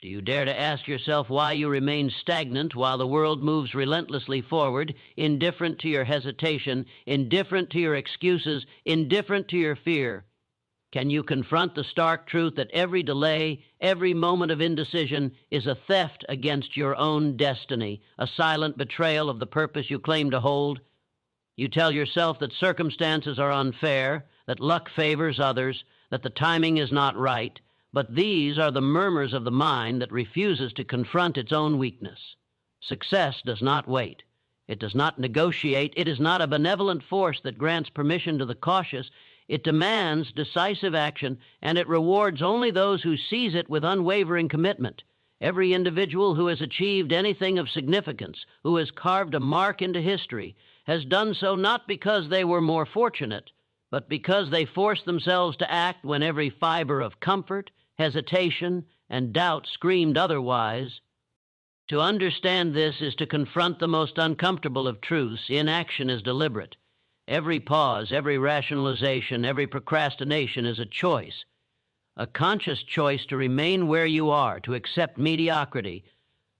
Do you dare to ask yourself why you remain stagnant while the world moves relentlessly forward, indifferent to your hesitation, indifferent to your excuses, indifferent to your fear? Can you confront the stark truth that every delay, every moment of indecision is a theft against your own destiny, a silent betrayal of the purpose you claim to hold? You tell yourself that circumstances are unfair, that luck favors others, that the timing is not right, but these are the murmurs of the mind that refuses to confront its own weakness. Success does not wait. It does not negotiate. It is not a benevolent force that grants permission to the cautious. It demands decisive action, and it rewards only those who seize it with unwavering commitment. Every individual who has achieved anything of significance, who has carved a mark into history, has done so not because they were more fortunate, but because they forced themselves to act when every fiber of comfort, hesitation, and doubt screamed otherwise. To understand this is to confront the most uncomfortable of truths. Inaction is deliberate. Every pause, every rationalization, every procrastination is a choice. A conscious choice to remain where you are, to accept mediocrity,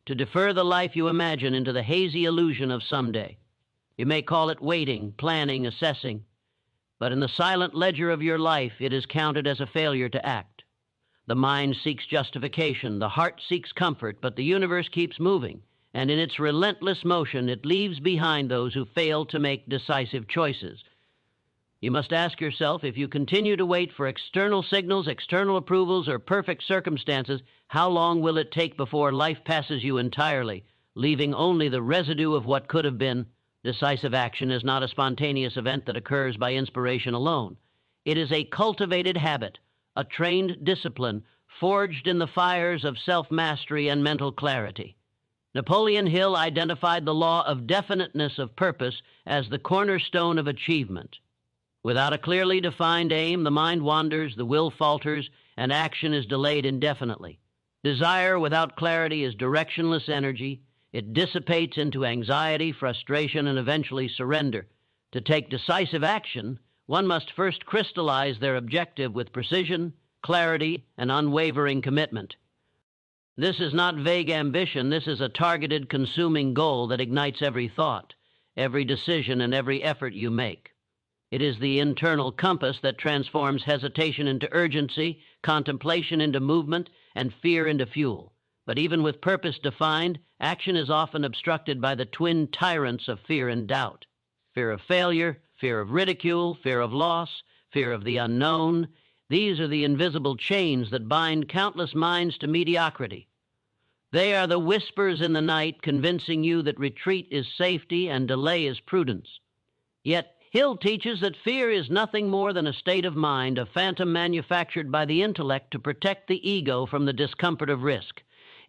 to defer the life you imagine into the hazy illusion of someday. You may call it waiting, planning, assessing, but in the silent ledger of your life, it is counted as a failure to act. The mind seeks justification, the heart seeks comfort, but the universe keeps moving, and in its relentless motion, it leaves behind those who fail to make decisive choices. You must ask yourself, if you continue to wait for external signals, external approvals, or perfect circumstances, how long will it take before life passes you entirely, leaving only the residue of what could have been? Decisive action is not a spontaneous event that occurs by inspiration alone. It is a cultivated habit, a trained discipline, forged in the fires of self-mastery and mental clarity. Napoleon Hill identified the law of definiteness of purpose as the cornerstone of achievement. Without a clearly defined aim, the mind wanders, the will falters, and action is delayed indefinitely. Desire without clarity is directionless energy. It dissipates into anxiety, frustration, and eventually surrender. To take decisive action, one must first crystallize their objective with precision, clarity, and unwavering commitment. This is not vague ambition. This is a targeted, consuming goal that ignites every thought, every decision, and every effort you make. It is the internal compass that transforms hesitation into urgency, contemplation into movement, and fear into fuel. But even with purpose defined, action is often obstructed by the twin tyrants of fear and doubt. Fear of failure, fear of ridicule, fear of loss, fear of the unknown. These are the invisible chains that bind countless minds to mediocrity. They are the whispers in the night convincing you that retreat is safety and delay is prudence. Yet Hill teaches that fear is nothing more than a state of mind, a phantom manufactured by the intellect to protect the ego from the discomfort of risk.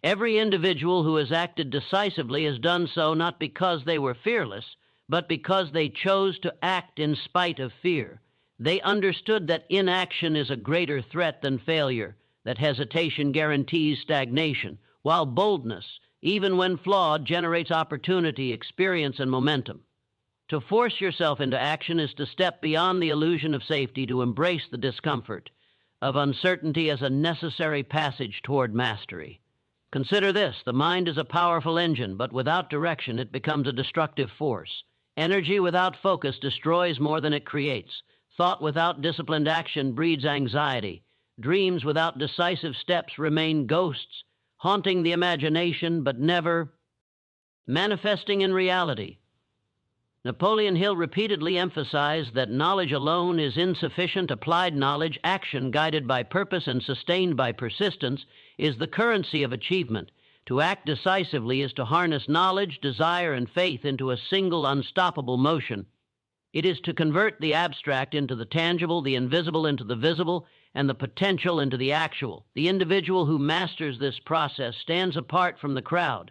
Every individual who has acted decisively has done so not because they were fearless, but because they chose to act in spite of fear. They understood that inaction is a greater threat than failure, that hesitation guarantees stagnation, while boldness, even when flawed, generates opportunity, experience, and momentum. To force yourself into action is to step beyond the illusion of safety, to embrace the discomfort of uncertainty as a necessary passage toward mastery. Consider this: the mind is a powerful engine, but without direction it becomes a destructive force. Energy without focus destroys more than it creates. Thought without disciplined action breeds anxiety. Dreams without decisive steps remain ghosts, haunting the imagination but never manifesting in reality. Napoleon Hill repeatedly emphasized that knowledge alone is insufficient. Applied knowledge, action guided by purpose and sustained by persistence, is the currency of achievement. To act decisively is to harness knowledge, desire, and faith into a single unstoppable motion. It is to convert the abstract into the tangible, the invisible into the visible, and the potential into the actual. The individual who masters this process stands apart from the crowd,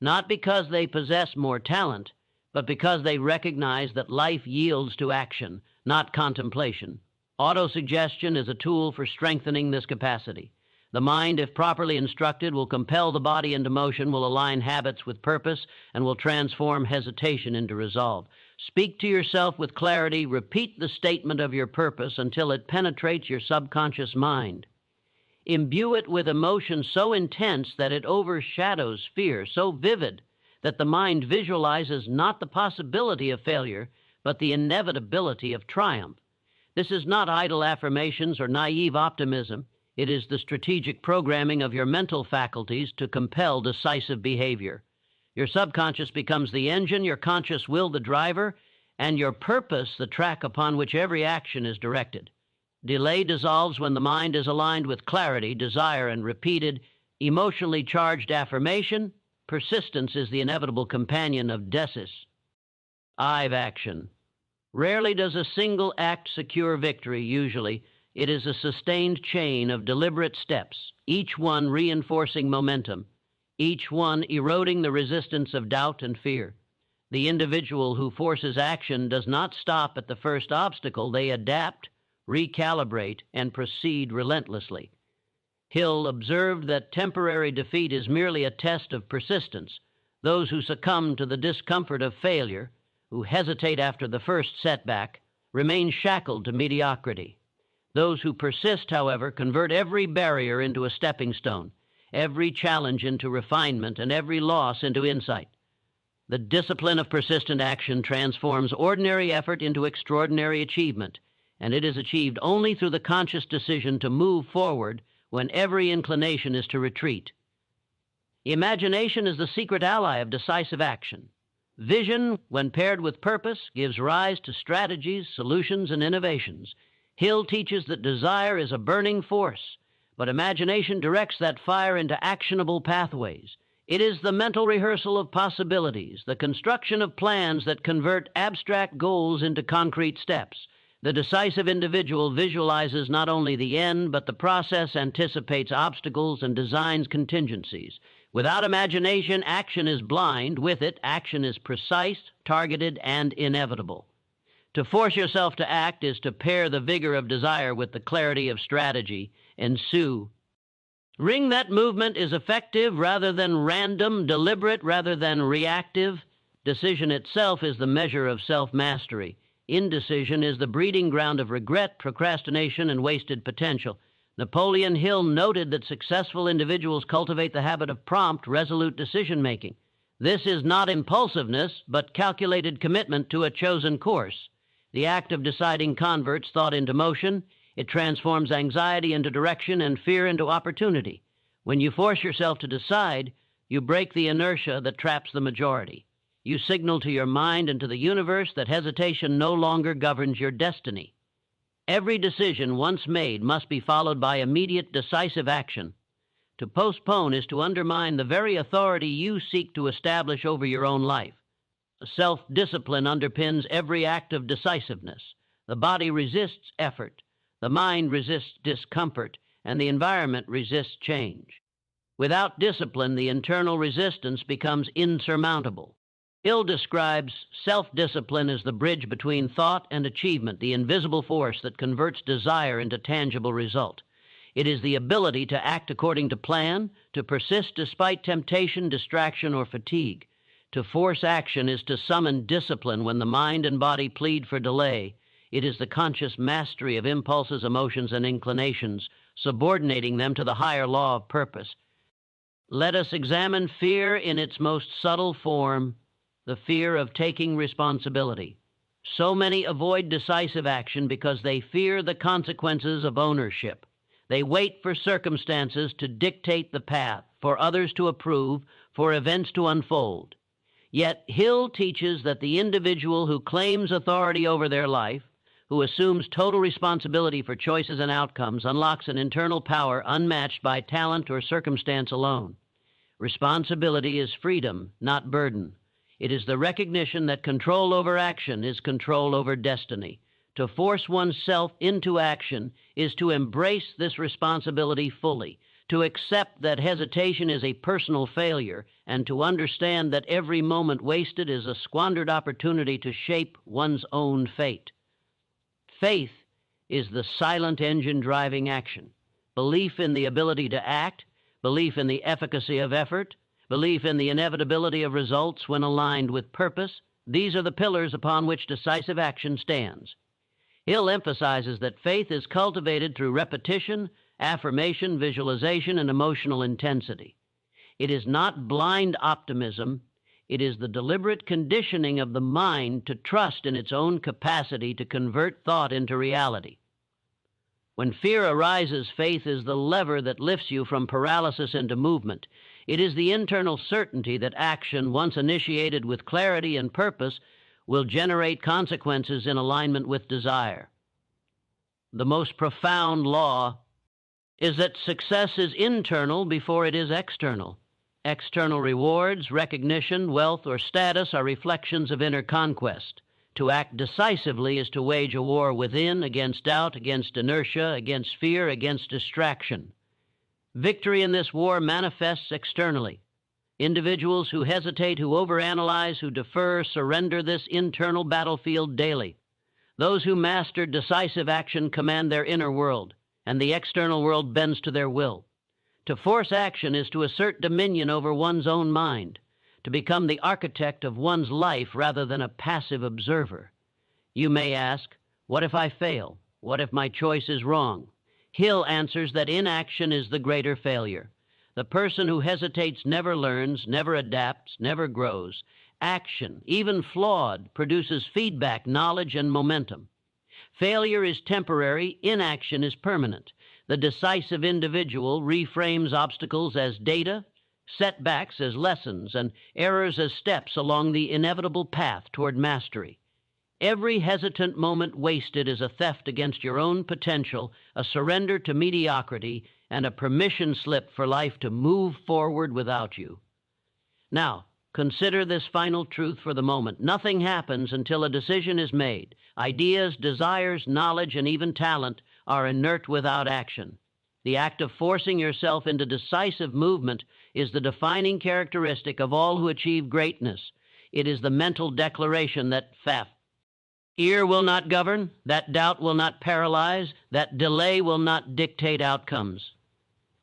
not because they possess more talent, but because they recognize that life yields to action, not contemplation. Autosuggestion is a tool for strengthening this capacity. The mind, if properly instructed, will compel the body into motion, will align habits with purpose, and will transform hesitation into resolve. Speak to yourself with clarity. Repeat the statement of your purpose until it penetrates your subconscious mind. Imbue it with emotion so intense that it overshadows fear, so vivid that the mind visualizes not the possibility of failure, but the inevitability of triumph. This is not idle affirmations or naive optimism. It is the strategic programming of your mental faculties to compel decisive behavior. Your subconscious becomes the engine, your conscious will the driver, and your purpose the track upon which every action is directed. Delay dissolves when the mind is aligned with clarity, desire, and repeated, emotionally charged affirmation. Persistence is the inevitable companion of decisive action. Rarely does a single act secure victory. Usually, it is a sustained chain of deliberate steps, each one reinforcing momentum, each one eroding the resistance of doubt and fear. The individual who forces action does not stop at the first obstacle. They adapt, recalibrate, and proceed relentlessly. Hill observed that temporary defeat is merely a test of persistence. Those who succumb to the discomfort of failure, who hesitate after the first setback, remain shackled to mediocrity. Those who persist, however, convert every barrier into a stepping stone, every challenge into refinement, and every loss into insight. The discipline of persistent action transforms ordinary effort into extraordinary achievement, and it is achieved only through the conscious decision to move forward when every inclination is to retreat. Imagination is the secret ally of decisive action. Vision, when paired with purpose, gives rise to strategies, solutions, and innovations. Hill teaches that desire is a burning force, but imagination directs that fire into actionable pathways. It is the mental rehearsal of possibilities, the construction of plans that convert abstract goals into concrete steps. The decisive individual visualizes not only the end, but the process, anticipates obstacles, and designs contingencies. Without imagination, action is blind. With it, action is precise, targeted, and inevitable. To force yourself to act is to pair the vigor of desire with the clarity of strategy. Ensue. Ring that movement is effective rather than random, deliberate rather than reactive. Decision itself is the measure of self-mastery. Indecision is the breeding ground of regret, procrastination, and wasted potential. Napoleon Hill noted that successful individuals cultivate the habit of prompt, resolute decision-making. This is not impulsiveness, but calculated commitment to a chosen course. The act of deciding converts thought into motion. It transforms anxiety into direction and fear into opportunity. When you force yourself to decide, you break the inertia that traps the majority. You signal to your mind and to the universe that hesitation no longer governs your destiny. Every decision once made must be followed by immediate decisive action. To postpone is to undermine the very authority you seek to establish over your own life. Self-discipline underpins every act of decisiveness. The body resists effort, the mind resists discomfort, and the environment resists change. Without discipline, the internal resistance becomes insurmountable. Hill describes self-discipline as the bridge between thought and achievement, the invisible force that converts desire into tangible result. It is the ability to act according to plan, to persist despite temptation, distraction, or fatigue. To force action is to summon discipline when the mind and body plead for delay. It is the conscious mastery of impulses, emotions, and inclinations, subordinating them to the higher law of purpose. Let us examine fear in its most subtle form, the fear of taking responsibility. So many avoid decisive action because they fear the consequences of ownership. They wait for circumstances to dictate the path, for others to approve, for events to unfold. Yet Hill teaches that the individual who claims authority over their life, who assumes total responsibility for choices and outcomes, unlocks an internal power unmatched by talent or circumstance alone. Responsibility is freedom, not burden. It is the recognition that control over action is control over destiny. To force oneself into action is to embrace this responsibility fully, to accept that hesitation is a personal failure, and to understand that every moment wasted is a squandered opportunity to shape one's own fate. Faith is the silent engine driving action. Belief in the ability to act, belief in the efficacy of effort, belief in the inevitability of results when aligned with purpose, these are the pillars upon which decisive action stands. Hill emphasizes that faith is cultivated through repetition affirmation, visualization, and emotional intensity. It is not blind optimism. It is the deliberate conditioning of the mind to trust in its own capacity to convert thought into reality. When fear arises, faith is the lever that lifts you from paralysis into movement. It is the internal certainty that action, once initiated with clarity and purpose, will generate consequences in alignment with desire. The most profound law is that success is internal before it is external. External rewards, recognition, wealth, or status are reflections of inner conquest. To act decisively is to wage a war within, against doubt, against inertia, against fear, against distraction. Victory in this war manifests externally. Individuals who hesitate, who overanalyze, who defer, surrender this internal battlefield daily. Those who master decisive action command their inner world, and the external world bends to their will. To force action is to assert dominion over one's own mind, to become the architect of one's life rather than a passive observer. You may ask, what if I fail? What if my choice is wrong? Hill answers that inaction is the greater failure. The person who hesitates never learns, never adapts, never grows. Action, even flawed, produces feedback, knowledge, and momentum. Failure is temporary, inaction is permanent. The decisive individual reframes obstacles as data, setbacks as lessons, and errors as steps along the inevitable path toward mastery. Every hesitant moment wasted is a theft against your own potential, a surrender to mediocrity, and a permission slip for life to move forward without you. Now, consider this final truth for the moment. Nothing happens until a decision is made. Ideas, desires, knowledge, and even talent are inert without action. The act of forcing yourself into decisive movement is the defining characteristic of all who achieve greatness. It is the mental declaration that fear will not govern, that doubt will not paralyze, that delay will not dictate outcomes.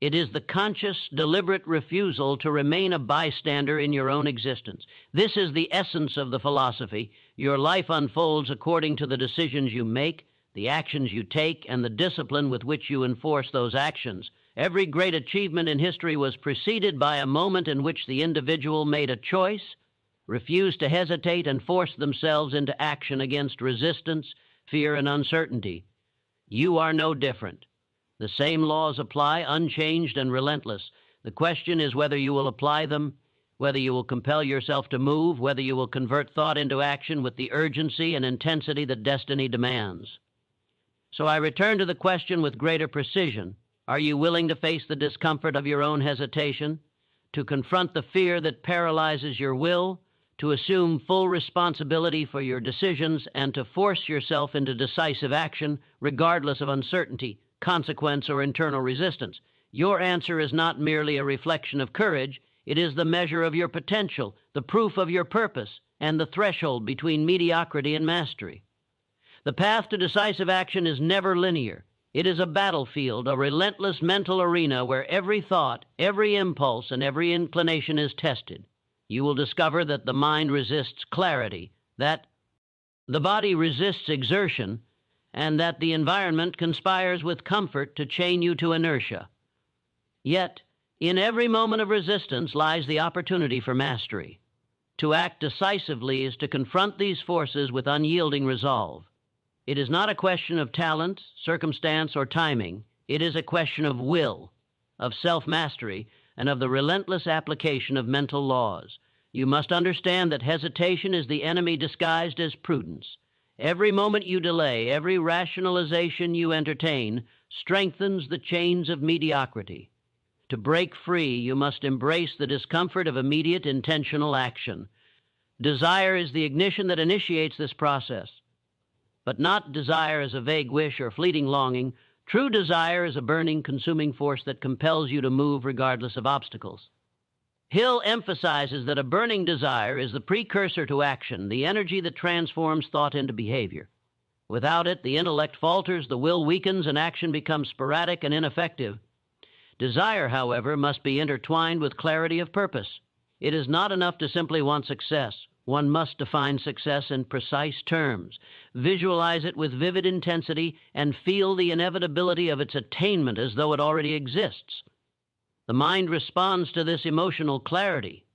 It is the conscious, deliberate refusal to remain a bystander in your own existence. This is the essence of the philosophy. Your life unfolds according to the decisions you make, the actions you take, and the discipline with which you enforce those actions. Every great achievement in history was preceded by a moment in which the individual made a choice, refused to hesitate, and forced themselves into action against resistance, fear, and uncertainty. You are no different. The same laws apply, unchanged and relentless. The question is whether you will apply them, whether you will compel yourself to move, whether you will convert thought into action with the urgency and intensity that destiny demands. So I return to the question with greater precision. Are you willing to face the discomfort of your own hesitation, to confront the fear that paralyzes your will, to assume full responsibility for your decisions, and to force yourself into decisive action regardless of uncertainty, consequence, or internal resistance? Your answer is not merely a reflection of courage. It is the measure of your potential, the proof of your purpose, and the threshold between mediocrity and mastery. The path to decisive action is never linear. It is a battlefield, a relentless mental arena where every thought, every impulse, and every inclination is tested. You will discover that the mind resists clarity, that the body resists exertion, and that the environment conspires with comfort to chain you to inertia. Yet, in every moment of resistance lies the opportunity for mastery. To act decisively is to confront these forces with unyielding resolve. It is not a question of talent, circumstance, or timing. It is a question of will, of self-mastery, and of the relentless application of mental laws. You must understand that hesitation is the enemy disguised as prudence. Every moment you delay, every rationalization you entertain, strengthens the chains of mediocrity. To break free, you must embrace the discomfort of immediate intentional action. Desire is the ignition that initiates this process. But not desire as a vague wish or fleeting longing. True desire is a burning, consuming force that compels you to move regardless of obstacles. Hill emphasizes that a burning desire is the precursor to action, the energy that transforms thought into behavior. Without it, the intellect falters, the will weakens, and action becomes sporadic and ineffective. Desire, however, must be intertwined with clarity of purpose. It is not enough to simply want success. One must define success in precise terms, visualize it with vivid intensity, and feel the inevitability of its attainment as though it already exists. The mind responds to this emotional clarity,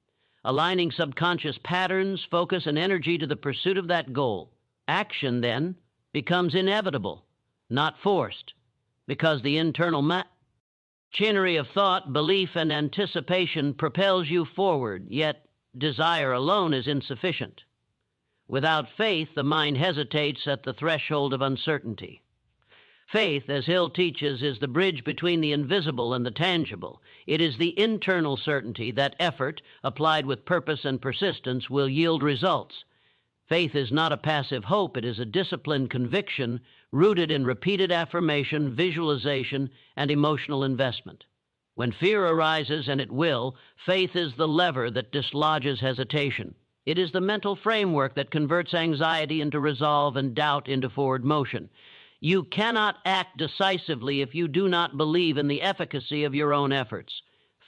aligning subconscious patterns, focus, and energy to the pursuit of that goal. Action, then, becomes inevitable, not forced, because the internal machinery of thought, belief, and anticipation propels you forward, yet desire alone is insufficient. Without faith, the mind hesitates at the threshold of uncertainty. Faith, as Hill teaches, is the bridge between the invisible and the tangible. It is the internal certainty that effort, applied with purpose and persistence, will yield results. Faith is not a passive hope, it is a disciplined conviction rooted in repeated affirmation, visualization, and emotional investment. When fear arises, and it will, faith is the lever that dislodges hesitation. It is the mental framework that converts anxiety into resolve and doubt into forward motion. You cannot act decisively if you do not believe in the efficacy of your own efforts.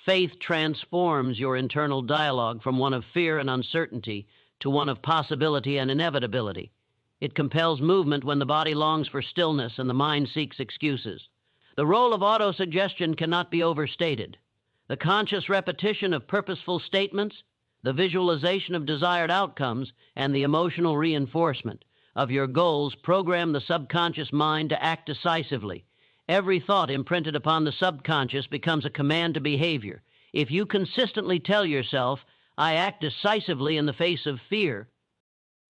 Faith transforms your internal dialogue from one of fear and uncertainty to one of possibility and inevitability. It compels movement when the body longs for stillness and the mind seeks excuses. The role of autosuggestion cannot be overstated. The conscious repetition of purposeful statements, the visualization of desired outcomes, and the emotional reinforcement of your goals program the subconscious mind to act decisively. Every thought imprinted upon the subconscious becomes a command to behavior. If you consistently tell yourself, "I act decisively in the face of fear,"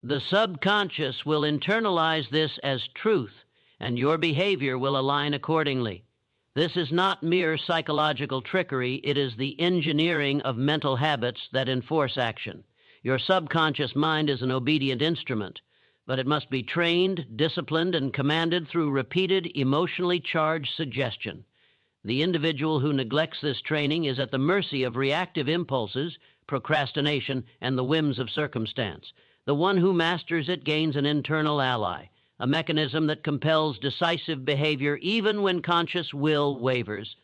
the subconscious will internalize this as truth, and your behavior will align accordingly. This is not mere psychological trickery, it is the engineering of mental habits that enforce action. Your subconscious mind is an obedient instrument, but it must be trained, disciplined, and commanded through repeated, emotionally charged suggestion. The individual who neglects this training is at the mercy of reactive impulses, procrastination, and the whims of circumstance. The one who masters it gains an internal ally, a mechanism that compels decisive behavior even when conscious will wavers.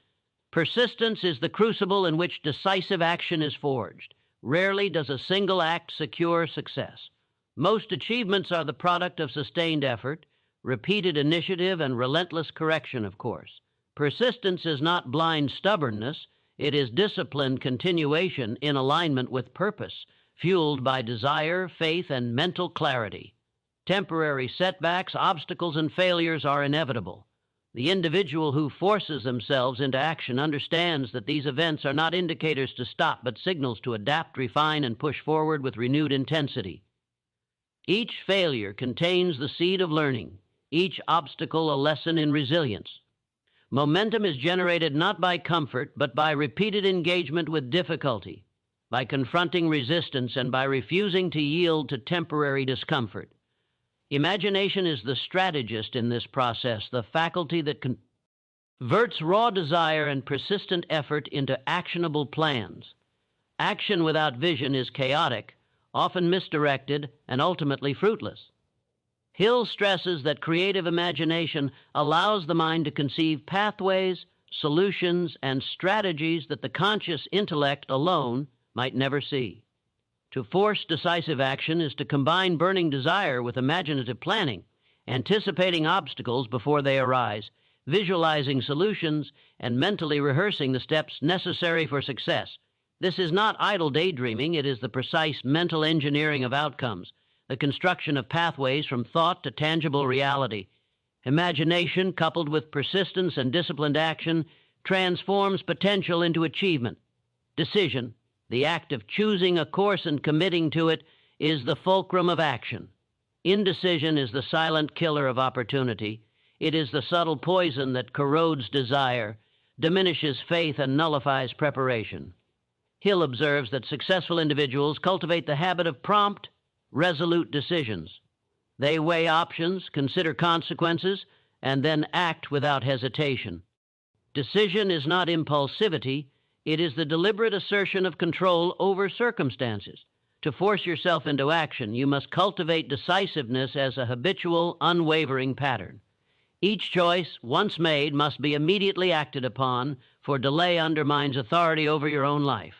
Persistence is the crucible in which decisive action is forged. Rarely does a single act secure success. Most achievements are the product of sustained effort, repeated initiative, and relentless correction, of course. Persistence is not blind stubbornness, it is disciplined continuation in alignment with purpose, fueled by desire, faith, and mental clarity. Temporary setbacks, obstacles, and failures are inevitable. The individual who forces themselves into action understands that these events are not indicators to stop, but signals to adapt, refine, and push forward with renewed intensity. Each failure contains the seed of learning, each obstacle a lesson in resilience. Momentum is generated not by comfort, but by repeated engagement with difficulty, by confronting resistance, and by refusing to yield to temporary discomfort. Imagination is the strategist in this process, the faculty that converts raw desire and persistent effort into actionable plans. Action without vision is chaotic, often misdirected, and ultimately fruitless. Hill stresses that creative imagination allows the mind to conceive pathways, solutions, and strategies that the conscious intellect alone might never see. To force decisive action is to combine burning desire with imaginative planning, anticipating obstacles before they arise, visualizing solutions, and mentally rehearsing the steps necessary for success. This is not idle daydreaming, it is the precise mental engineering of outcomes, the construction of pathways from thought to tangible reality. Imagination, coupled with persistence and disciplined action, transforms potential into achievement. Decision, the act of choosing a course and committing to it, is the fulcrum of action. Indecision is the silent killer of opportunity. It is the subtle poison that corrodes desire, diminishes faith, and nullifies preparation. Hill observes that successful individuals cultivate the habit of prompt, resolute decisions. They weigh options, consider consequences, and then act without hesitation. Decision is not impulsivity, it is the deliberate assertion of control over circumstances. To force yourself into action, you must cultivate decisiveness as a habitual, unwavering pattern. Each choice, once made, must be immediately acted upon, for delay undermines authority over your own life.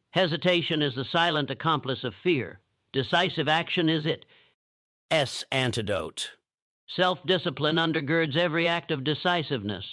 Hesitation is the silent accomplice of fear. Decisive action is it. S antidote. Self-discipline undergirds every act of decisiveness.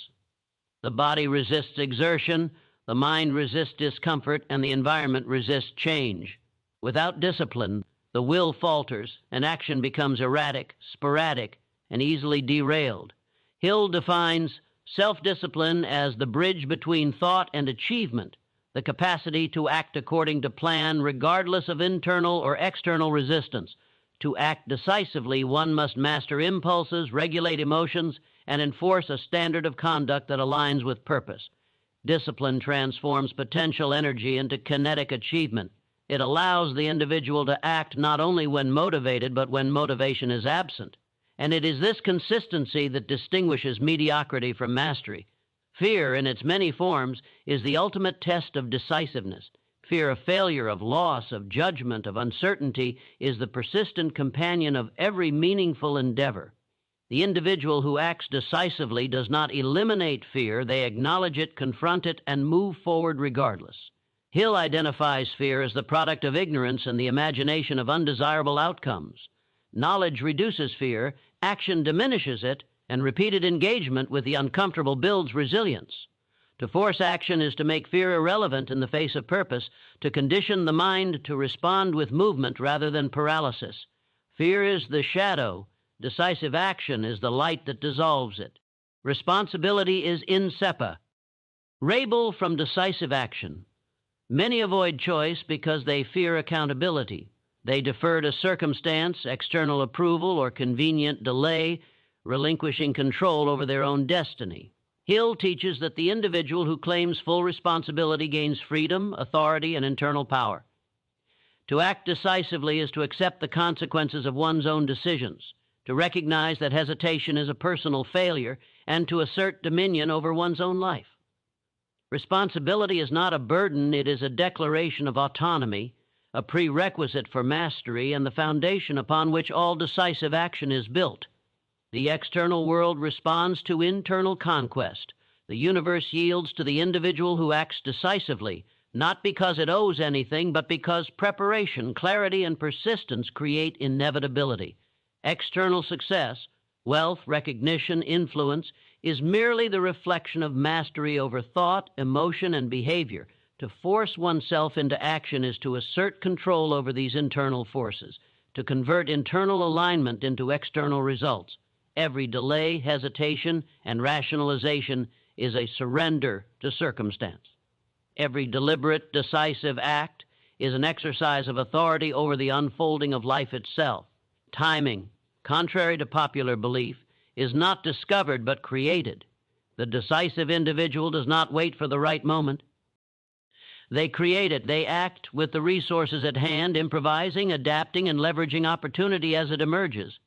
The body resists exertion, the mind resists discomfort, and the environment resists change. Without discipline, the will falters, and action becomes erratic, sporadic, and easily derailed. Hill defines self-discipline as the bridge between thought and achievement, the capacity to act according to plan regardless of internal or external resistance. To act decisively, one must master impulses, regulate emotions, and enforce a standard of conduct that aligns with purpose. Discipline transforms potential energy into kinetic achievement. It allows the individual to act not only when motivated, but when motivation is absent. And it is this consistency that distinguishes mediocrity from mastery. Fear, in its many forms, is the ultimate test of decisiveness. Fear of failure, of loss, of judgment, of uncertainty is the persistent companion of every meaningful endeavor. The individual who acts decisively does not eliminate fear, they acknowledge it, confront it, and move forward regardless. Hill identifies fear as the product of ignorance and the imagination of undesirable outcomes. Knowledge reduces fear, action diminishes it, and repeated engagement with the uncomfortable builds resilience. To force action is to make fear irrelevant in the face of purpose, to condition the mind to respond with movement rather than paralysis. Fear is the shadow. Decisive action is the light that dissolves it. Responsibility is in sepa. Rabel from decisive action. Many avoid choice because they fear accountability. They defer to circumstance, external approval, or convenient delay, relinquishing control over their own destiny. Hill teaches that the individual who claims full responsibility gains freedom, authority, and internal power. To act decisively is to accept the consequences of one's own decisions, to recognize that hesitation is a personal failure, and to assert dominion over one's own life. Responsibility is not a burden, it is a declaration of autonomy, a prerequisite for mastery, and the foundation upon which all decisive action is built. The external world responds to internal conquest. The universe yields to the individual who acts decisively, not because it owes anything, but because preparation, clarity, and persistence create inevitability. External success, wealth, recognition, influence, is merely the reflection of mastery over thought, emotion, and behavior. To force oneself into action is to assert control over these internal forces, to convert internal alignment into external results. Every delay, hesitation, and rationalization is a surrender to circumstance. Every deliberate, decisive act is an exercise of authority over the unfolding of life itself. Timing, contrary to popular belief, is not discovered but created. The decisive individual does not wait for the right moment. They create it. They act with the resources at hand, improvising, adapting, and leveraging opportunity as it emerges.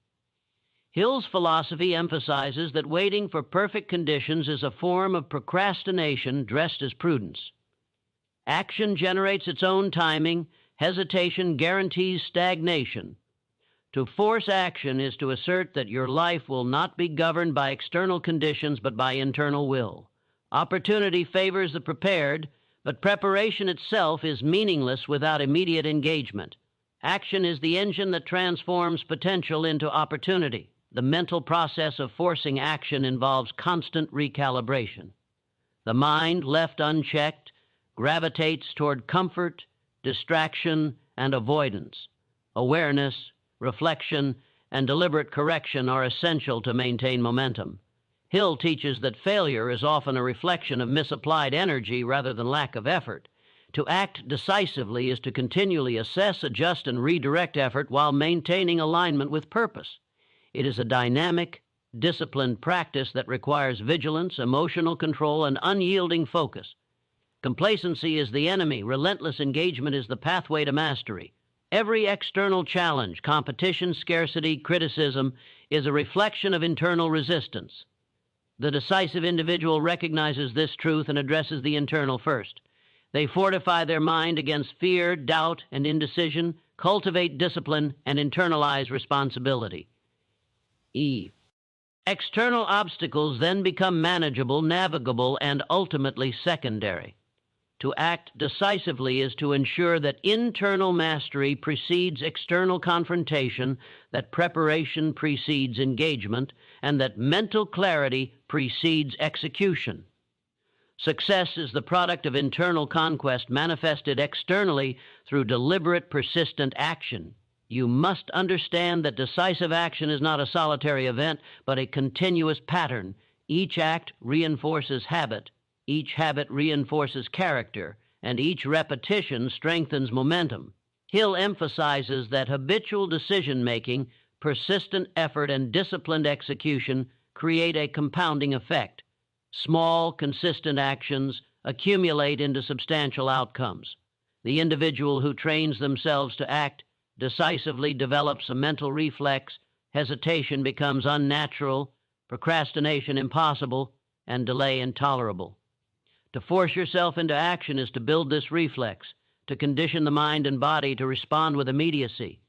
Hill's philosophy emphasizes that waiting for perfect conditions is a form of procrastination dressed as prudence. Action generates its own timing. Hesitation guarantees stagnation. To force action is to assert that your life will not be governed by external conditions but by internal will. Opportunity favors the prepared, but preparation itself is meaningless without immediate engagement. Action is the engine that transforms potential into opportunity. The mental process of forcing action involves constant recalibration. The mind, left unchecked, gravitates toward comfort, distraction, and avoidance. Awareness, reflection, and deliberate correction are essential to maintain momentum. Hill teaches that failure is often a reflection of misapplied energy rather than lack of effort. To act decisively is to continually assess, adjust, and redirect effort while maintaining alignment with purpose. It is a dynamic, disciplined practice that requires vigilance, emotional control, and unyielding focus. Complacency is the enemy. Relentless engagement is the pathway to mastery. Every external challenge, competition, scarcity, criticism, is a reflection of internal resistance. The decisive individual recognizes this truth and addresses the internal first. They fortify their mind against fear, doubt, and indecision, cultivate discipline, and internalize responsibility. E. External obstacles then become manageable, navigable, and ultimately secondary. To act decisively is to ensure that internal mastery precedes external confrontation, that preparation precedes engagement, and that mental clarity precedes execution. Success is the product of internal conquest manifested externally through deliberate, persistent action. You must understand that decisive action is not a solitary event, but a continuous pattern. Each act reinforces habit. Each habit reinforces character, and each repetition strengthens momentum. Hill emphasizes that habitual decision-making, persistent effort, and disciplined execution create a compounding effect. Small, consistent actions accumulate into substantial outcomes. The individual who trains themselves to act decisively develops a mental reflex, hesitation becomes unnatural, procrastination impossible, and delay intolerable. To force yourself into action is to build this reflex, to condition the mind and body to respond with immediacy,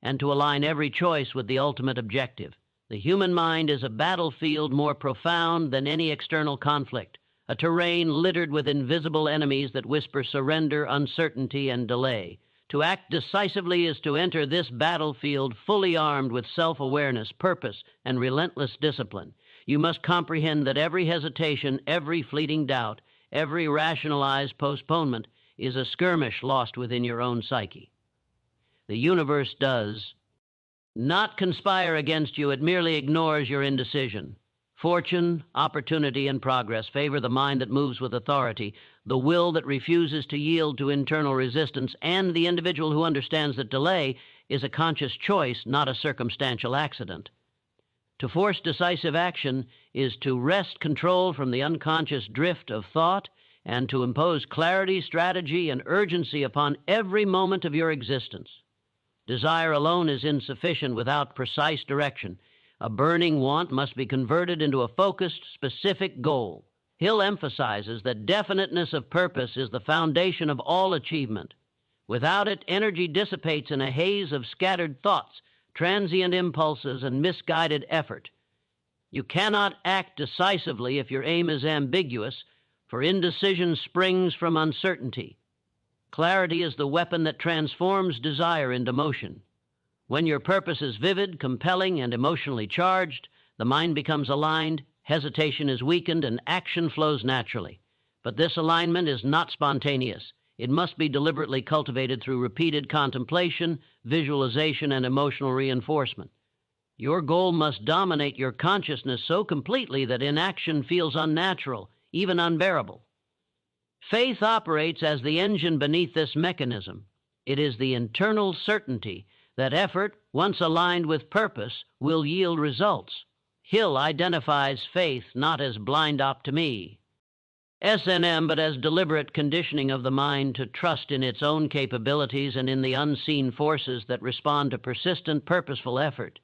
and to align every choice with the ultimate objective. The human mind is a battlefield more profound than any external conflict, a terrain littered with invisible enemies that whisper surrender, uncertainty, and delay. To act decisively is to enter this battlefield fully armed with self-awareness, purpose, and relentless discipline. You must comprehend that every hesitation, every fleeting doubt, every rationalized postponement is a skirmish lost within your own psyche. The universe does not conspire against you, it merely ignores your indecision. Fortune, opportunity, and progress favor the mind that moves with authority, the will that refuses to yield to internal resistance, and the individual who understands that delay is a conscious choice, not a circumstantial accident. To force decisive action is to wrest control from the unconscious drift of thought and to impose clarity, strategy, and urgency upon every moment of your existence. Desire alone is insufficient without precise direction. A burning want must be converted into a focused, specific goal. Hill emphasizes that definiteness of purpose is the foundation of all achievement. Without it, energy dissipates in a haze of scattered thoughts, transient impulses, and misguided effort. You cannot act decisively if your aim is ambiguous, for indecision springs from uncertainty. Clarity is the weapon that transforms desire into motion. When your purpose is vivid, compelling, and emotionally charged, the mind becomes aligned, hesitation is weakened, and action flows naturally. But this alignment is not spontaneous. It must be deliberately cultivated through repeated contemplation, visualization, and emotional reinforcement. Your goal must dominate your consciousness so completely that inaction feels unnatural, even unbearable. Faith operates as the engine beneath this mechanism. It is the internal certainty that effort, once aligned with purpose, will yield results. Hill identifies faith not as blind optimism, S&M, but as deliberate conditioning of the mind to trust in its own capabilities and in the unseen forces that respond to persistent, purposeful effort.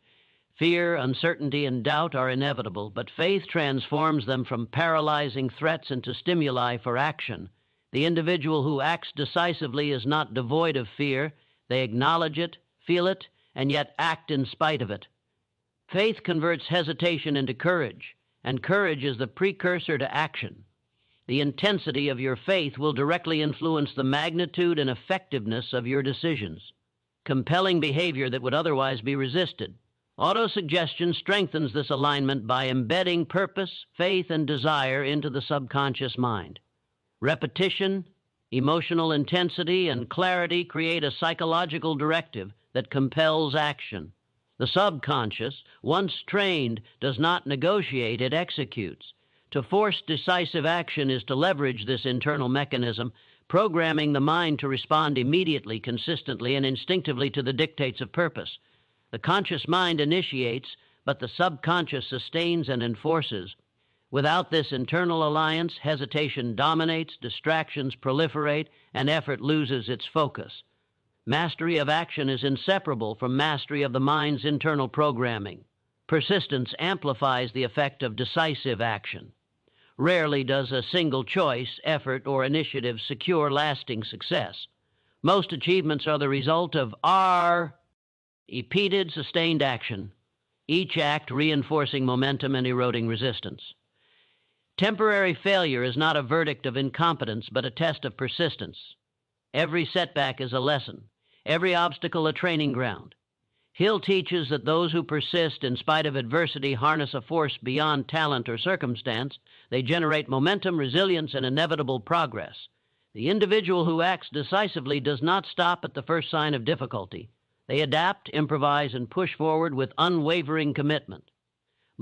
Fear, uncertainty, and doubt are inevitable, but faith transforms them from paralyzing threats into stimuli for action. The individual who acts decisively is not devoid of fear. They acknowledge it, feel it, and yet act in spite of it. Faith converts hesitation into courage, and courage is the precursor to action. The intensity of your faith will directly influence the magnitude and effectiveness of your decisions, compelling behavior that would otherwise be resisted. Autosuggestion strengthens this alignment by embedding purpose, faith, and desire into the subconscious mind. Repetition, emotional intensity, and clarity create a psychological directive that compels action. The subconscious, once trained, does not negotiate, it executes. To force decisive action is to leverage this internal mechanism, programming the mind to respond immediately, consistently, and instinctively to the dictates of purpose. The conscious mind initiates, but the subconscious sustains and enforces. Without this internal alliance, hesitation dominates, distractions proliferate, and effort loses its focus. Mastery of action is inseparable from mastery of the mind's internal programming. Persistence amplifies the effect of decisive action. Rarely does a single choice, effort, or initiative secure lasting success. Most achievements are the result of repeated, sustained action, each act reinforcing momentum and eroding resistance. Temporary failure is not a verdict of incompetence, but a test of persistence. Every setback is a lesson, every obstacle a training ground. Hill teaches that those who persist in spite of adversity harness a force beyond talent or circumstance. They generate momentum, resilience, and inevitable progress. The individual who acts decisively does not stop at the first sign of difficulty. They adapt, improvise, and push forward with unwavering commitment.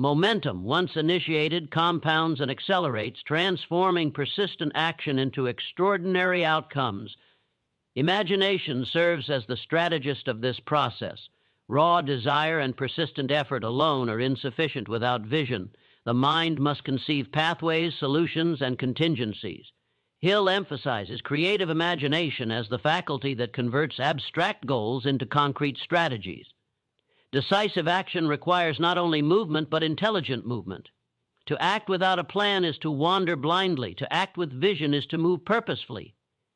Momentum, once initiated, compounds and accelerates, transforming persistent action into extraordinary outcomes. Imagination serves as the strategist of this process. Raw desire and persistent effort alone are insufficient without vision. The mind must conceive pathways, solutions, and contingencies. Hill emphasizes creative imagination as the faculty that converts abstract goals into concrete strategies. Decisive action requires not only movement, but intelligent movement. To act without a plan is to wander blindly. To act with vision is to move purposefully,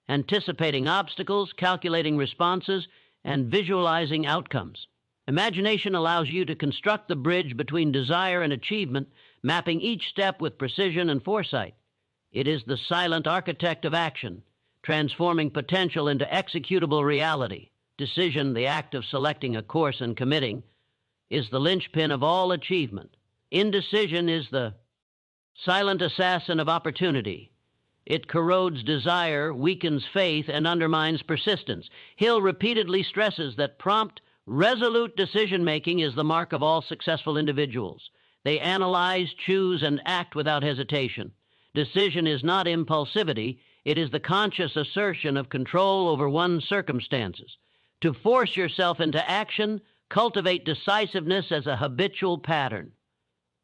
anticipating obstacles, calculating responses, and visualizing outcomes. Imagination allows you to construct the bridge between desire and achievement, mapping each step with precision and foresight. It is the silent architect of action, transforming potential into executable reality. Decision, the act of selecting a course and committing, is the linchpin of all achievement. Indecision is the silent assassin of opportunity. It corrodes desire, weakens faith, and undermines persistence. Hill repeatedly stresses that prompt, resolute decision-making is the mark of all successful individuals. They analyze, choose, and act without hesitation. Decision is not impulsivity, it is the conscious assertion of control over one's circumstances. To force yourself into action, cultivate decisiveness as a habitual pattern.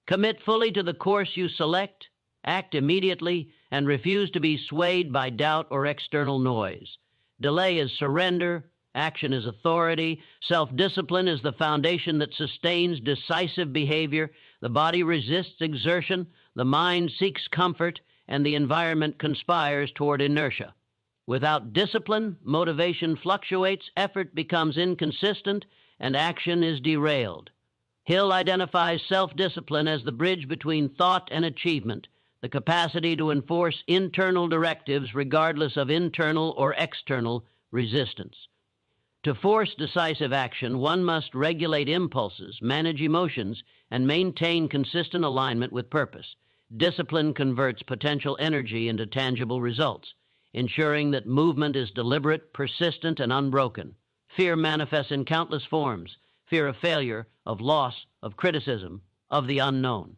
Commit fully to the course you select, act immediately, and refuse to be swayed by doubt or external noise. Delay is surrender, action is authority, self-discipline is the foundation that sustains decisive behavior, the body resists exertion, the mind seeks comfort, and the environment conspires toward inertia. Without discipline, motivation fluctuates, effort becomes inconsistent, and action is derailed. Hill identifies self-discipline as the bridge between thought and achievement, the capacity to enforce internal directives regardless of internal or external resistance. To force decisive action, one must regulate impulses, manage emotions, and maintain consistent alignment with purpose. Discipline converts potential energy into tangible results, ensuring that movement is deliberate, persistent, and unbroken. Fear manifests in countless forms: fear of failure, of loss, of criticism, of the unknown.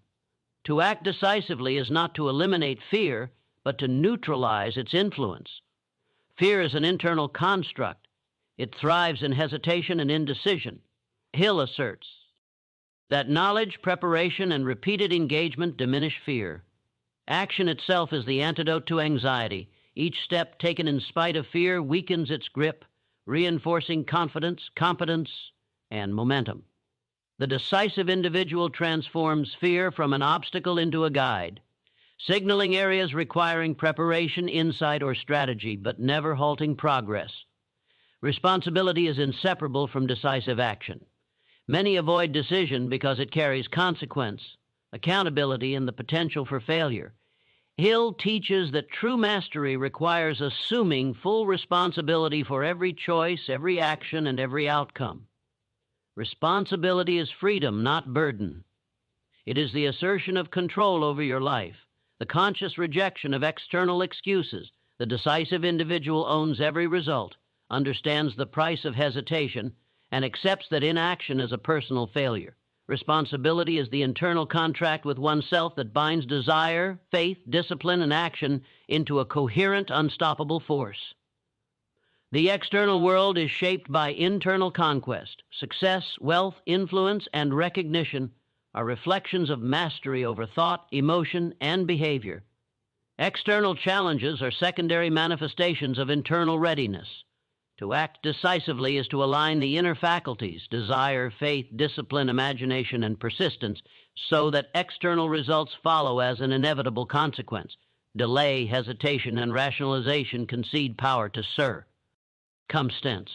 To act decisively is not to eliminate fear, but to neutralize its influence. Fear is an internal construct. It thrives in hesitation and indecision. Hill asserts that knowledge, preparation, and repeated engagement diminish fear. Action itself is the antidote to anxiety. Each step taken in spite of fear weakens its grip, reinforcing confidence, competence, and momentum. The decisive individual transforms fear from an obstacle into a guide, signaling areas requiring preparation, insight, or strategy, but never halting progress. Responsibility is inseparable from decisive action. Many avoid decision because it carries consequence, accountability, and the potential for failure. Hill teaches that true mastery requires assuming full responsibility for every choice, every action, and every outcome. Responsibility is freedom, not burden. It is the assertion of control over your life, the conscious rejection of external excuses. The decisive individual owns every result, understands the price of hesitation, and accepts that inaction is a personal failure. Responsibility is the internal contract with oneself that binds desire, faith, discipline, and action into a coherent, unstoppable force. The external world is shaped by internal conquest. Success, wealth, influence, and recognition are reflections of mastery over thought, emotion, and behavior. External challenges are secondary manifestations of internal readiness. To act decisively is to align the inner faculties, desire, faith, discipline, imagination, and persistence, so that external results follow as an inevitable consequence. Delay, hesitation, and rationalization concede power to circumstance.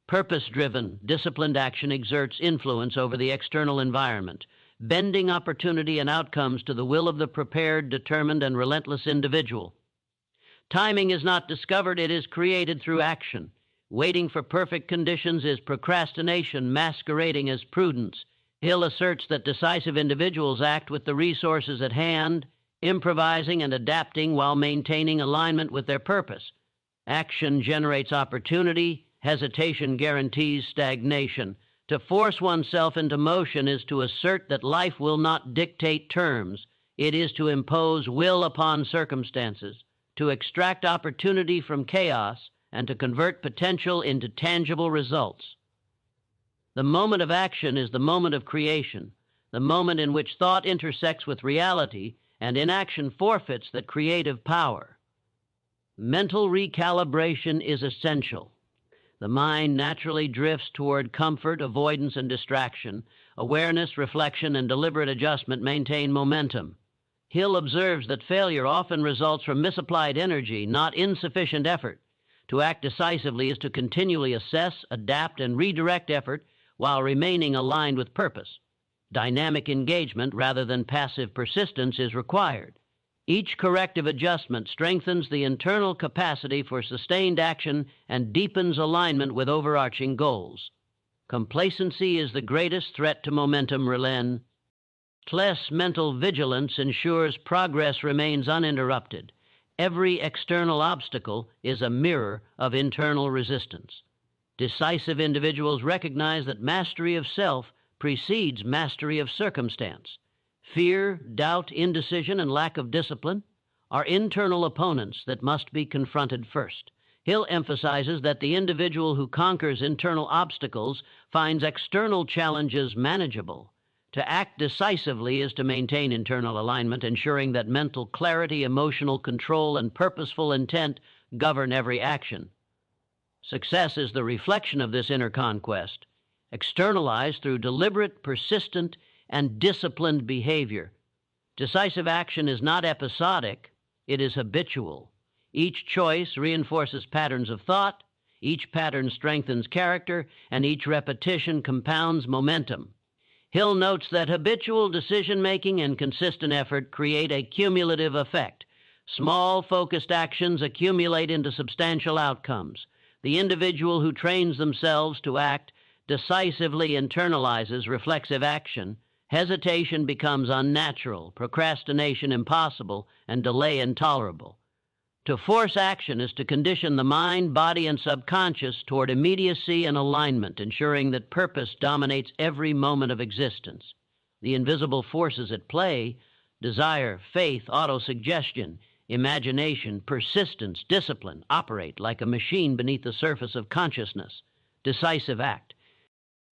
Purpose-driven, disciplined action exerts influence over the external environment. bending opportunity and outcomes to the will of the prepared, determined, and relentless individual. Timing is not discovered, it is created through action. Waiting for perfect conditions is procrastination masquerading as prudence. Hill asserts that decisive individuals act with the resources at hand, improvising and adapting while maintaining alignment with their purpose. Action generates opportunity, hesitation guarantees stagnation. To force oneself into motion is to assert that life will not dictate terms. It is to impose will upon circumstances, to extract opportunity from chaos, and to convert potential into tangible results. The moment of action is the moment of creation, the moment in which thought intersects with reality and inaction forfeits that creative power. Mental recalibration is essential. The mind naturally drifts toward comfort, avoidance, and distraction. Awareness, reflection, and deliberate adjustment maintain momentum. Hill observes that failure often results from misapplied energy, not insufficient effort. To act decisively is to continually assess, adapt, and redirect effort while remaining aligned with purpose. Dynamic engagement rather than passive persistence is required. Each corrective adjustment strengthens the internal capacity for sustained action and deepens alignment with overarching goals. Complacency is the greatest threat to momentum, Relin. Less mental vigilance ensures progress remains uninterrupted. Every external obstacle is a mirror of internal resistance. Decisive individuals recognize that mastery of self precedes mastery of circumstance. Fear, doubt, indecision, and lack of discipline are internal opponents that must be confronted first. Hill emphasizes that the individual who conquers internal obstacles finds external challenges manageable. To act decisively is to maintain internal alignment, ensuring that mental clarity, emotional control, and purposeful intent govern every action. Success is the reflection of this inner conquest, externalized through deliberate, persistent, and disciplined behavior. Decisive action is not episodic, it is habitual. Each choice reinforces patterns of thought, each pattern strengthens character, and each repetition compounds momentum. Hill notes that habitual decision-making and consistent effort create a cumulative effect. Small, focused actions accumulate into substantial outcomes. The individual who trains themselves to act decisively internalizes reflexive action. Hesitation becomes unnatural, procrastination impossible, and delay intolerable. To force action is to condition the mind, body, and subconscious toward immediacy and alignment, ensuring that purpose dominates every moment of existence. The invisible forces at play, desire, faith, autosuggestion, imagination, persistence, discipline, operate like a machine beneath the surface of consciousness. Decisive act.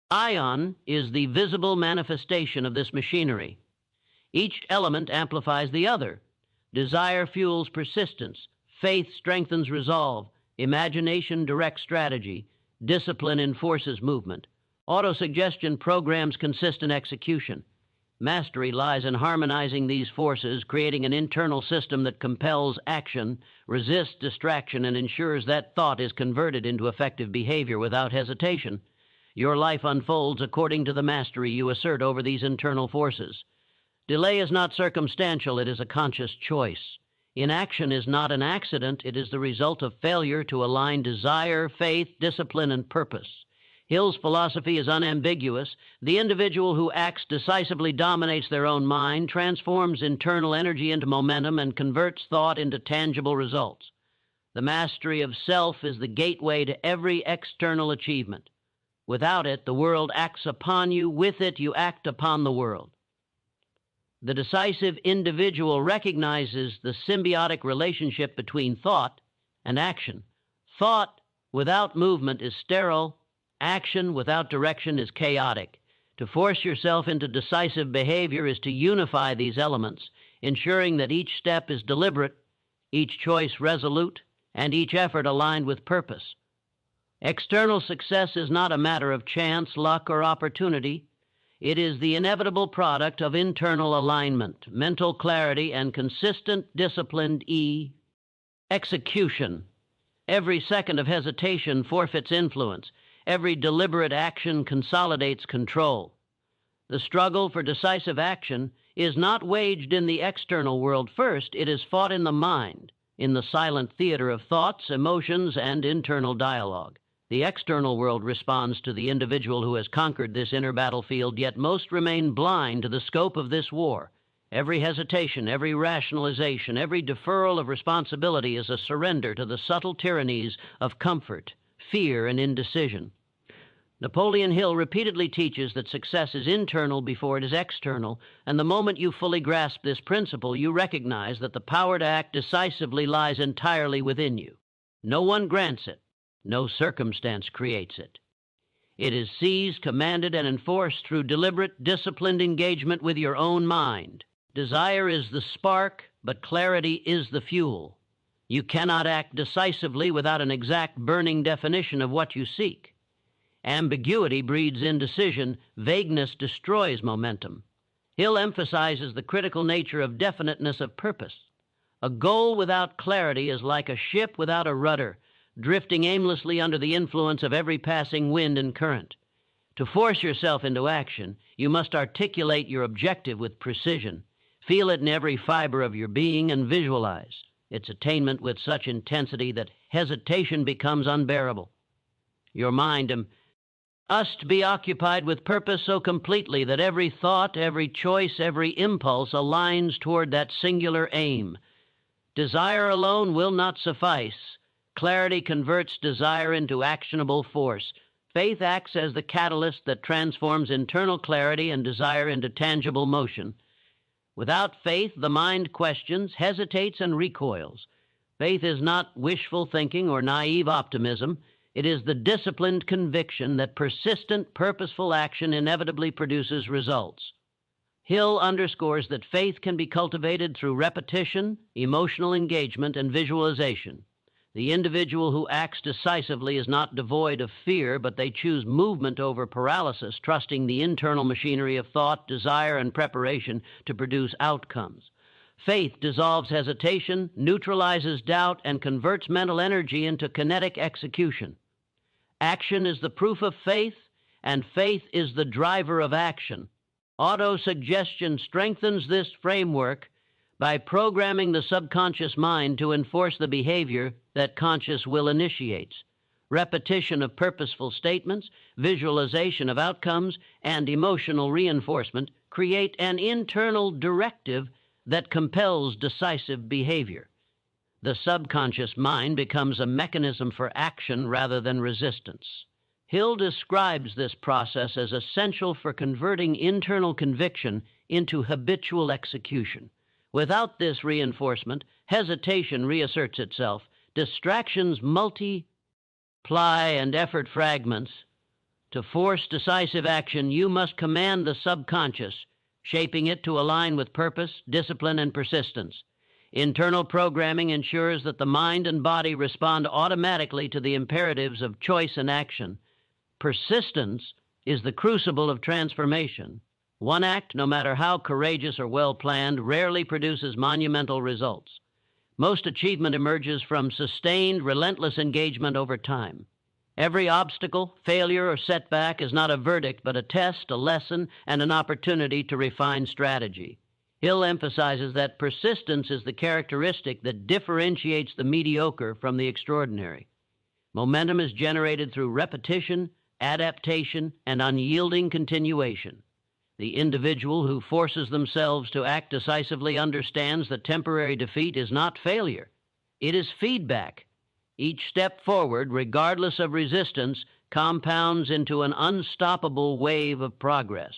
Ion is the visible manifestation of this machinery. Each element amplifies the other. Desire fuels persistence. Faith strengthens resolve. Imagination directs strategy. Discipline enforces movement. Autosuggestion programs consistent execution. Mastery lies in harmonizing these forces, creating an internal system that compels action, resists distraction, and ensures that thought is converted into effective behavior without hesitation. Your life unfolds according to the mastery you assert over these internal forces. Delay is not circumstantial, it is a conscious choice. Inaction is not an accident, it is the result of failure to align desire, faith, discipline, and purpose. Hill's philosophy is unambiguous. The individual who acts decisively dominates their own mind, transforms internal energy into momentum, and converts thought into tangible results. The mastery of self is the gateway to every external achievement. Without it, the world acts upon you. With it, you act upon the world. The decisive individual recognizes the symbiotic relationship between thought and action. Thought without movement is sterile. Action without direction is chaotic. To force yourself into decisive behavior is to unify these elements, ensuring that each step is deliberate, each choice resolute, and each effort aligned with purpose. External success is not a matter of chance, luck, or opportunity. It is the inevitable product of internal alignment, mental clarity, and consistent, disciplined execution. Every second of hesitation forfeits influence. Every deliberate action consolidates control. The struggle for decisive action is not waged in the external world first, it is fought in the mind, in the silent theater of thoughts, emotions, and internal dialogue. The external world responds to the individual who has conquered this inner battlefield, yet most remain blind to the scope of this war. Every hesitation, every rationalization, every deferral of responsibility is a surrender to the subtle tyrannies of comfort, fear, and indecision. Napoleon Hill repeatedly teaches that success is internal before it is external, and the moment you fully grasp this principle, you recognize that the power to act decisively lies entirely within you. No one grants it. No circumstance creates it. It is seized, commanded, and enforced through deliberate, disciplined engagement with your own mind. Desire is the spark, but clarity is the fuel. You cannot act decisively without an exact burning definition of what you seek. Ambiguity breeds indecision. Vagueness destroys momentum. Hill emphasizes the critical nature of definiteness of purpose. A goal without clarity is like a ship without a rudder, drifting aimlessly under the influence of every passing wind and current. To force yourself into action, you must articulate your objective with precision. Feel it in every fiber of your being and visualize its attainment with such intensity that hesitation becomes unbearable. Your mind must be occupied with purpose so completely that every thought, every choice, every impulse aligns toward that singular aim. Desire alone will not suffice. Clarity converts desire into actionable force. Faith acts as the catalyst that transforms internal clarity and desire into tangible motion. Without faith, the mind questions, hesitates, and recoils. Faith is not wishful thinking or naive optimism. It is the disciplined conviction that persistent, purposeful action inevitably produces results. Hill underscores that faith can be cultivated through repetition, emotional engagement, and visualization. The individual who acts decisively is not devoid of fear, but they choose movement over paralysis, trusting the internal machinery of thought, desire, and preparation to produce outcomes. Faith dissolves hesitation, neutralizes doubt, and converts mental energy into kinetic execution. Action is the proof of faith, and faith is the driver of action. Autosuggestion strengthens this framework by programming the subconscious mind to enforce the behavior that conscious will initiates. Repetition of purposeful statements, visualization of outcomes, and emotional reinforcement create an internal directive that compels decisive behavior. The subconscious mind becomes a mechanism for action rather than resistance. Hill describes this process as essential for converting internal conviction into habitual execution. Without this reinforcement, hesitation reasserts itself, distractions multiply, and effort fragments. To force decisive action, you must command the subconscious, shaping it to align with purpose, discipline, and persistence. Internal programming ensures that the mind and body respond automatically to the imperatives of choice and action. Persistence is the crucible of transformation. One act, no matter how courageous or well-planned, rarely produces monumental results. Most achievement emerges from sustained, relentless engagement over time. Every obstacle, failure, or setback is not a verdict, but a test, a lesson, and an opportunity to refine strategy. Hill emphasizes that persistence is the characteristic that differentiates the mediocre from the extraordinary. Momentum is generated through repetition, adaptation, and unyielding continuation. The individual who forces themselves to act decisively understands that temporary defeat is not failure. It is feedback. Each step forward, regardless of resistance, compounds into an unstoppable wave of progress.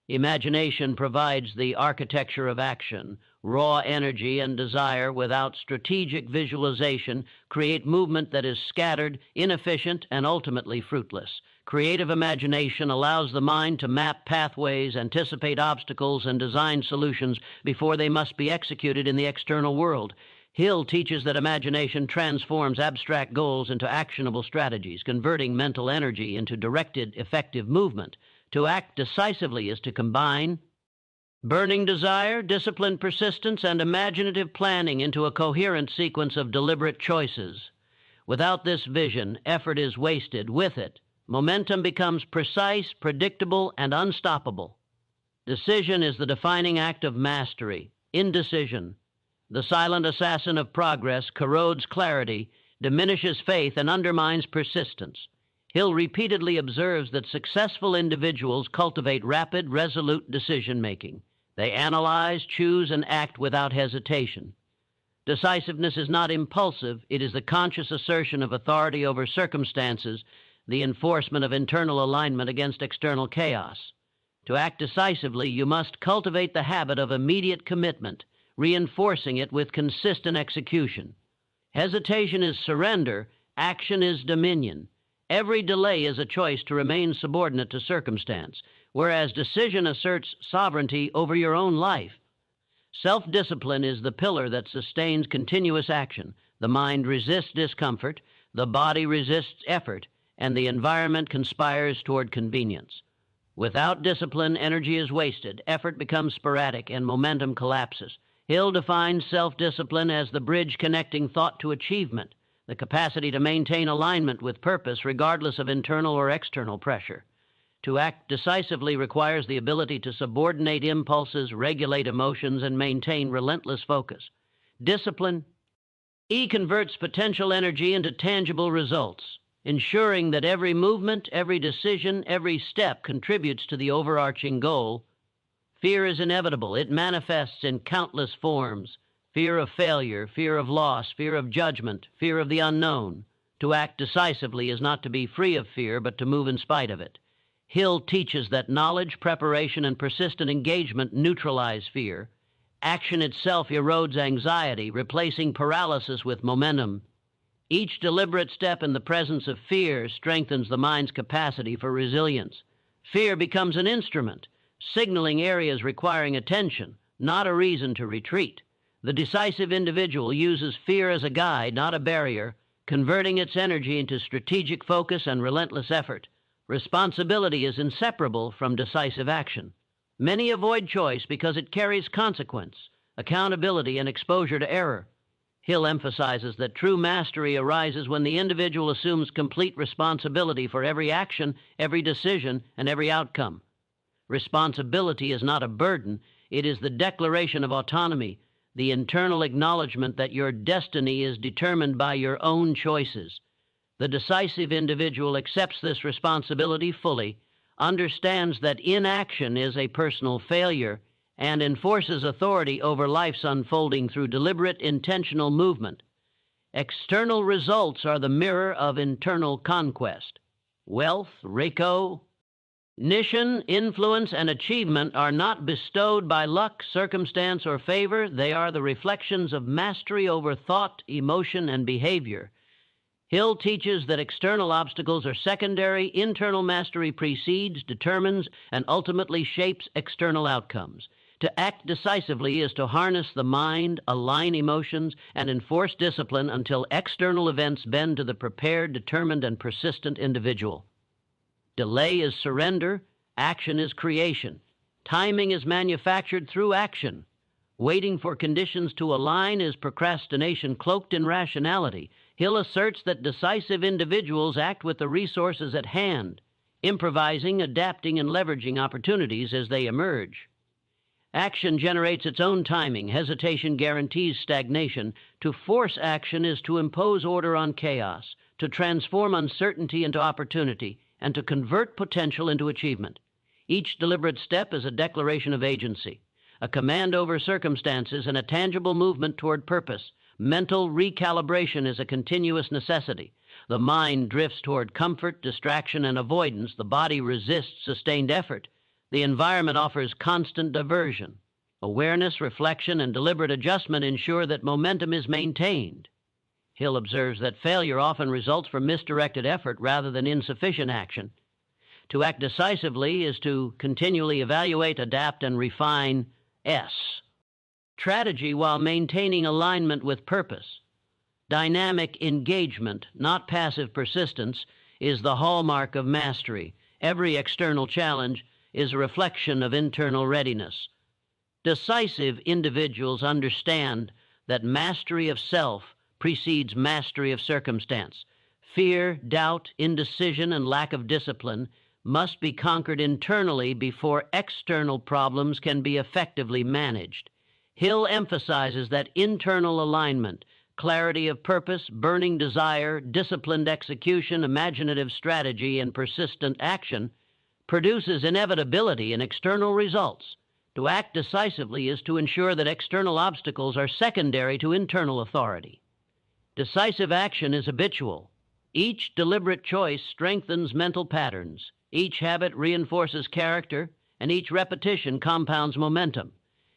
Imagination provides the architecture of action. Raw energy and desire without strategic visualization create movement that is scattered, inefficient, and ultimately fruitless. Creative imagination allows the mind to map pathways, anticipate obstacles, and design solutions before they must be executed in the external world. Hill teaches that imagination transforms abstract goals into actionable strategies, converting mental energy into directed, effective movement. To act decisively is to combine burning desire, disciplined persistence, and imaginative planning into a coherent sequence of deliberate choices. Without this vision, effort is wasted. With it, Momentum becomes precise, predictable, and unstoppable. Decision is the defining act of mastery. Indecision, the silent assassin of progress, corrodes clarity, diminishes faith, and undermines persistence. Hill repeatedly observes that successful individuals cultivate rapid, resolute decision-making. They analyze, choose, and act without hesitation. Decisiveness is not impulsive. It is the conscious assertion of authority over circumstances, the enforcement of internal alignment against external chaos. To act decisively, you must cultivate the habit of immediate commitment, reinforcing it with consistent execution. Hesitation is surrender. Action is dominion. Every delay is a choice to remain subordinate to circumstance, whereas decision asserts sovereignty over your own life. Self-discipline is the pillar that sustains continuous action. The mind resists discomfort, the body resists effort, and the environment conspires toward convenience. Without discipline, energy is wasted, effort becomes sporadic, and momentum collapses. Hill defines self-discipline as the bridge connecting thought to achievement, the capacity to maintain alignment with purpose regardless of internal or external pressure. To act decisively requires the ability to subordinate impulses, regulate emotions, and maintain relentless focus. Discipline converts potential energy into tangible results, ensuring that every movement, every decision, every step contributes to the overarching goal. Fear is inevitable. It manifests in countless forms: fear of failure, fear of loss, fear of judgment, fear of the unknown. To act decisively is not to be free of fear, but to move in spite of it. Hill teaches that knowledge, preparation, and persistent engagement neutralize fear. Action itself erodes anxiety, replacing paralysis with momentum. Each deliberate step in the presence of fear strengthens the mind's capacity for resilience. Fear becomes an instrument, signaling areas requiring attention, not a reason to retreat. The decisive individual uses fear as a guide, not a barrier, converting its energy into strategic focus and relentless effort. Responsibility is inseparable from decisive action. Many avoid choice because it carries consequence, accountability, and exposure to error. Hill emphasizes that true mastery arises when the individual assumes complete responsibility for every action, every decision, and every outcome. Responsibility is not a burden. It is the declaration of autonomy, the internal acknowledgement that your destiny is determined by your own choices. The decisive individual accepts this responsibility fully, understands that inaction is a personal failure, and enforces authority over life's unfolding through deliberate, intentional movement. External results are the mirror of internal conquest. Wealth, recognition, influence, and achievement are not bestowed by luck, circumstance, or favor. They are the reflections of mastery over thought, emotion, and behavior. Hill teaches that external obstacles are secondary. Internal mastery precedes, determines, and ultimately shapes external outcomes. To act decisively is to harness the mind, align emotions, and enforce discipline until external events bend to the prepared, determined, and persistent individual. Delay is surrender. Action is creation. Timing is manufactured through action. Waiting for conditions to align is procrastination cloaked in rationality. Hill asserts that decisive individuals act with the resources at hand, improvising, adapting, and leveraging opportunities as they emerge. Action generates its own timing. Hesitation guarantees stagnation. To force action is to impose order on chaos, to transform uncertainty into opportunity, and to convert potential into achievement. Each deliberate step is a declaration of agency, a command over circumstances, and a tangible movement toward purpose. Mental recalibration is a continuous necessity. The mind drifts toward comfort, distraction, and avoidance. The body resists sustained effort. The environment offers constant diversion. Awareness, reflection, and deliberate adjustment ensure that momentum is maintained. Hill observes that failure often results from misdirected effort rather than insufficient action. To act decisively is to continually evaluate, adapt, and refine strategy while maintaining alignment with purpose. Dynamic engagement, not passive persistence, is the hallmark of mastery. Every external challenge is a reflection of internal readiness. Decisive individuals understand that mastery of self precedes mastery of circumstance. Fear, doubt, indecision, and lack of discipline must be conquered internally before external problems can be effectively managed. Hill emphasizes that internal alignment, clarity of purpose, burning desire, disciplined execution, imaginative strategy, and persistent action produces inevitability in external results. To act decisively is to ensure that external obstacles are secondary to internal authority. Decisive action is habitual. Each deliberate choice strengthens mental patterns. Each habit reinforces character, and each repetition compounds momentum.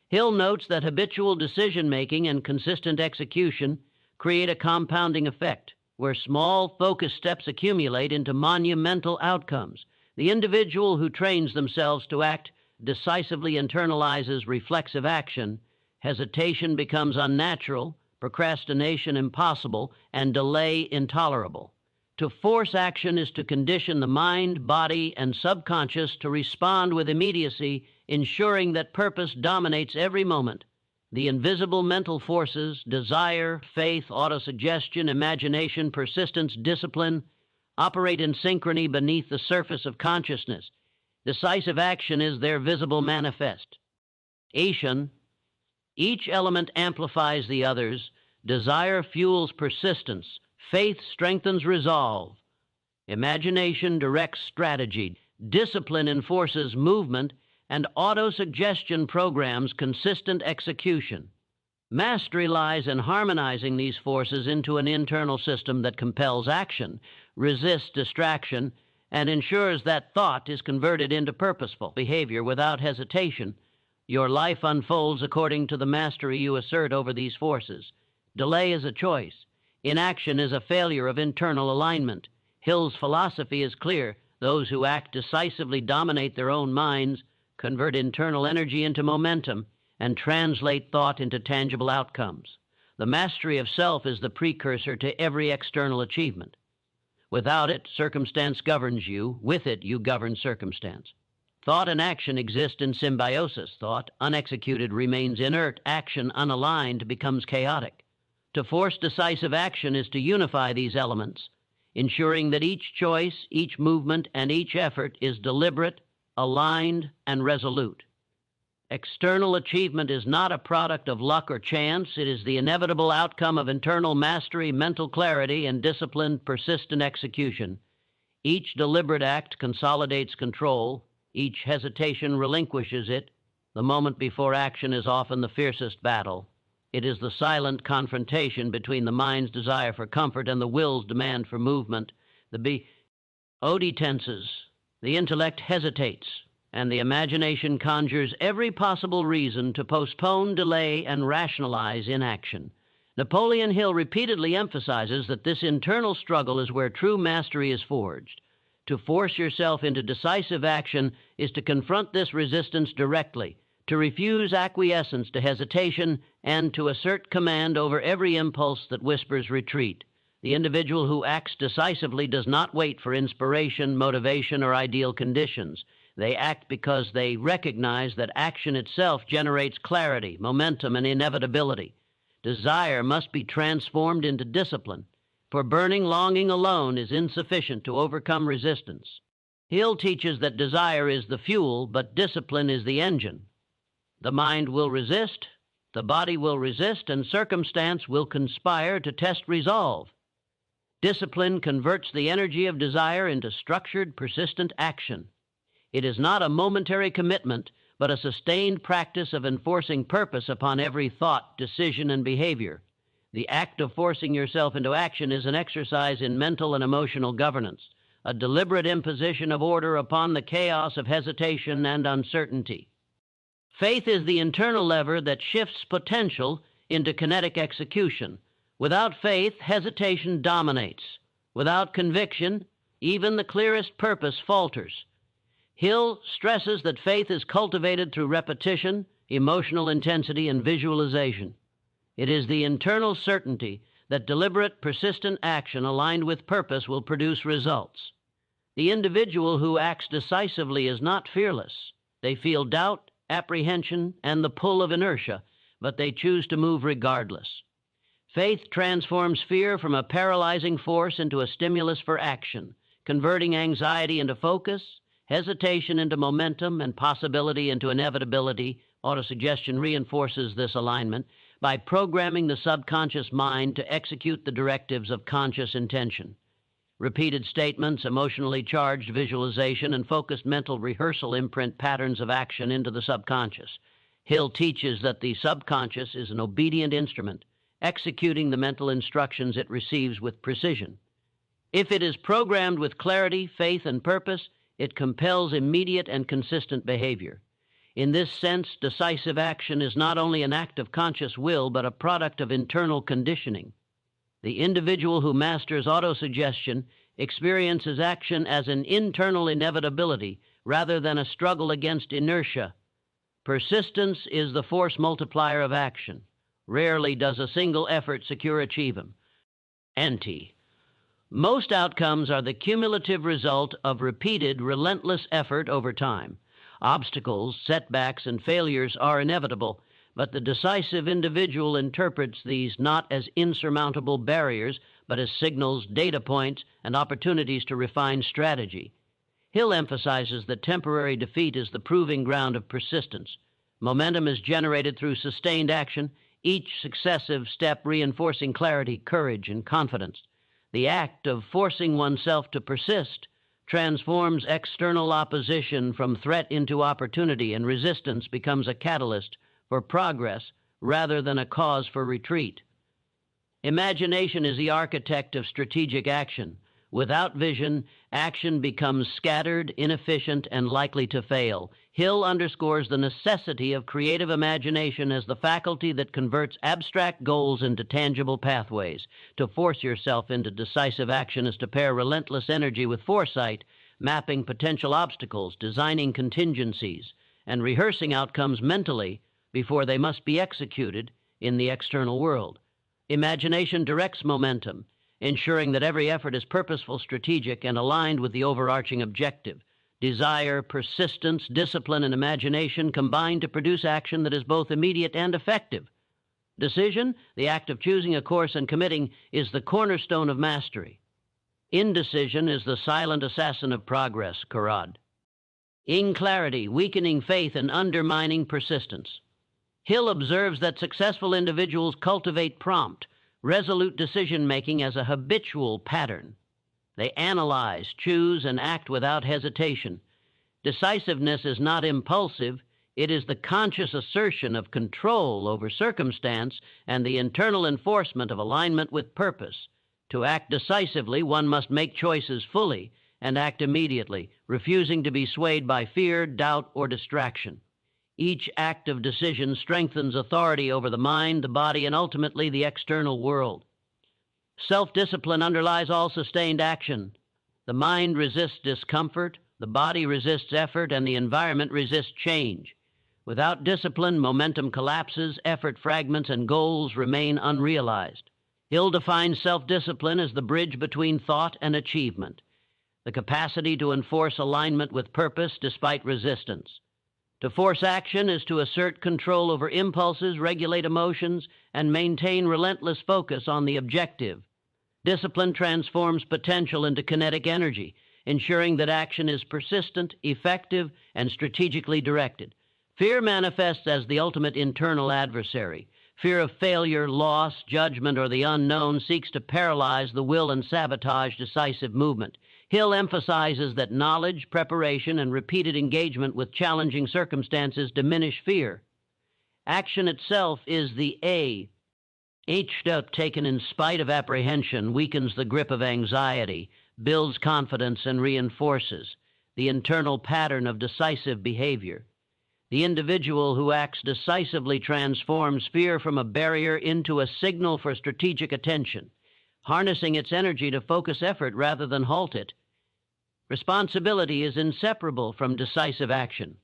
Hill notes that habitual decision-making and consistent execution create a compounding effect, where small, focused steps accumulate into monumental outcomes. The individual who trains themselves to act decisively internalizes reflexive action. Hesitation becomes unnatural, procrastination impossible, and delay intolerable. To force action is to condition the mind, body, and subconscious to respond with immediacy, ensuring that purpose dominates every moment. The invisible mental forces, desire, faith, autosuggestion, imagination, persistence, discipline, operate in synchrony beneath the surface of consciousness. Decisive action is their visible manifestation. Each element amplifies the others. Desire fuels persistence. Faith strengthens resolve. Imagination directs strategy. Discipline enforces movement, and autosuggestion programs consistent execution. Mastery lies in harmonizing these forces into an internal system that compels action, resists distraction, and ensures that thought is converted into purposeful behavior without hesitation. Your life unfolds according to the mastery you assert over these forces. Delay is a choice. Inaction is a failure of internal alignment. Hill's philosophy is clear. Those who act decisively dominate their own minds, convert internal energy into momentum, and translate thought into tangible outcomes. The mastery of self is the precursor to every external achievement. Without it, circumstance governs you. With it, you govern circumstance. Thought and action exist in symbiosis. Thought, unexecuted, remains inert. Action, unaligned, becomes chaotic. To force decisive action is to unify these elements, ensuring that each choice, each movement, and each effort is deliberate, aligned, and resolute. External achievement is not a product of luck or chance. It is the inevitable outcome of internal mastery, mental clarity, and disciplined, persistent execution. Each deliberate act consolidates control. Each hesitation relinquishes it. The moment before action is often the fiercest battle. It is the silent confrontation between the mind's desire for comfort and the will's demand for movement. The body tenses, the intellect hesitates, and the imagination conjures every possible reason to postpone, delay, and rationalize inaction. Napoleon Hill repeatedly emphasizes that this internal struggle is where true mastery is forged. To force yourself into decisive action is to confront this resistance directly, to refuse acquiescence to hesitation, and to assert command over every impulse that whispers retreat. The individual who acts decisively does not wait for inspiration, motivation, or ideal conditions. They act because they recognize that action itself generates clarity, momentum, and inevitability. Desire must be transformed into discipline, for burning longing alone is insufficient to overcome resistance. Hill teaches that desire is the fuel, but discipline is the engine. The mind will resist, the body will resist, and circumstance will conspire to test resolve. Discipline converts the energy of desire into structured, persistent action. It is not a momentary commitment, but a sustained practice of enforcing purpose upon every thought, decision, and behavior. The act of forcing yourself into action is an exercise in mental and emotional governance, a deliberate imposition of order upon the chaos of hesitation and uncertainty. Faith is the internal lever that shifts potential into kinetic execution. Without faith, hesitation dominates. Without conviction, even the clearest purpose falters. Hill stresses that faith is cultivated through repetition, emotional intensity, and visualization. It is the internal certainty that deliberate, persistent action aligned with purpose will produce results. The individual who acts decisively is not fearless. They feel doubt, apprehension, and the pull of inertia, but they choose to move regardless. Faith transforms fear from a paralyzing force into a stimulus for action, converting anxiety into focus, hesitation into momentum, and possibility into inevitability. Autosuggestion reinforces this alignment by programming the subconscious mind to execute the directives of conscious intention. Repeated statements, emotionally charged visualization, and focused mental rehearsal imprint patterns of action into the subconscious. Hill teaches that the subconscious is an obedient instrument, executing the mental instructions it receives with precision. If it is programmed with clarity, faith, and purpose, it compels immediate and consistent behavior. In this sense, decisive action is not only an act of conscious will, but a product of internal conditioning. The individual who masters autosuggestion experiences action as an internal inevitability rather than a struggle against inertia. Persistence is the force multiplier of action. Rarely does a single effort secure achievement. NT. Most outcomes are the cumulative result of repeated, relentless effort over time. Obstacles, setbacks, and failures are inevitable, but the decisive individual interprets these not as insurmountable barriers, but as signals, data points, and opportunities to refine strategy. Hill emphasizes that temporary defeat is the proving ground of persistence. Momentum is generated through sustained action, each successive step reinforcing clarity, courage, and confidence. The act of forcing oneself to persist transforms external opposition from threat into opportunity, and resistance becomes a catalyst for progress rather than a cause for retreat. Imagination is the architect of strategic action. Without vision, action becomes scattered, inefficient, and likely to fail. Hill underscores the necessity of creative imagination as the faculty that converts abstract goals into tangible pathways. To force yourself into decisive action is to pair relentless energy with foresight, mapping potential obstacles, designing contingencies, and rehearsing outcomes mentally before they must be executed in the external world. Imagination directs momentum, ensuring that every effort is purposeful, strategic, and aligned with the overarching objective. Desire, persistence, discipline, and imagination combine to produce action that is both immediate and effective. Decision, the act of choosing a course and committing, is the cornerstone of mastery. Indecision is the silent assassin of progress, Karad. Inclarity, weakening faith and undermining persistence. Hill observes that successful individuals cultivate prompt, resolute decision-making as a habitual pattern. They analyze, choose, and act without hesitation. Decisiveness is not impulsive. It is the conscious assertion of control over circumstance and the internal enforcement of alignment with purpose. To act decisively, one must make choices fully and act immediately, refusing to be swayed by fear, doubt, or distraction. Each act of decision strengthens authority over the mind, the body, and ultimately the external world. Self-discipline underlies all sustained action. The mind resists discomfort, the body resists effort, and the environment resists change. Without discipline, momentum collapses, effort fragments, and goals remain unrealized. Hill defines self-discipline as the bridge between thought and achievement, the capacity to enforce alignment with purpose despite resistance. To force action is to assert control over impulses, regulate emotions, and maintain relentless focus on the objective. Discipline transforms potential into kinetic energy, ensuring that action is persistent, effective, and strategically directed. Fear manifests as the ultimate internal adversary. Fear of failure, loss, judgment, or the unknown seeks to paralyze the will and sabotage decisive movement. Hill emphasizes that knowledge, preparation, and repeated engagement with challenging circumstances diminish fear. Action itself is the A. Each step taken in spite of apprehension weakens the grip of anxiety, builds confidence, and reinforces the internal pattern of decisive behavior. The individual who acts decisively transforms fear from a barrier into a signal for strategic attention, harnessing its energy to focus effort rather than halt it. Responsibility is inseparable from decisive action.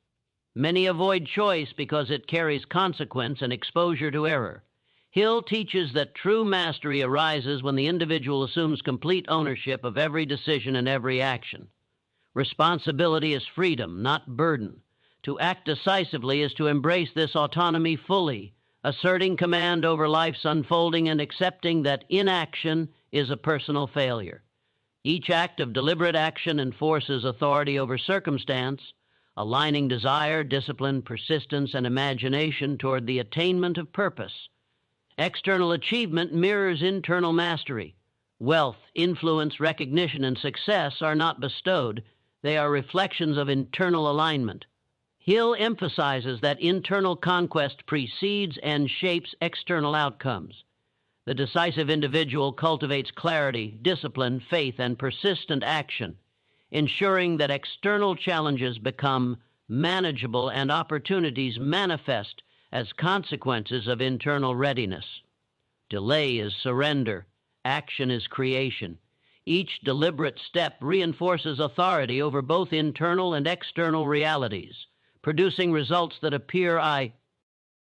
Many avoid choice because it carries consequence and exposure to error. Hill teaches that true mastery arises when the individual assumes complete ownership of every decision and every action. Responsibility is freedom, not burden. To act decisively is to embrace this autonomy fully, asserting command over life's unfolding and accepting that inaction is a personal failure. Each act of deliberate action enforces authority over circumstance, aligning desire, discipline, persistence, and imagination toward the attainment of purpose. External achievement mirrors internal mastery. Wealth, influence, recognition, and success are not bestowed. They are reflections of internal alignment. Hill emphasizes that internal conquest precedes and shapes external outcomes. The decisive individual cultivates clarity, discipline, faith, and persistent action, ensuring that external challenges become manageable and opportunities manifest as consequences of internal readiness. Delay is surrender. Action is creation. Each deliberate step reinforces authority over both internal and external realities, producing results that appear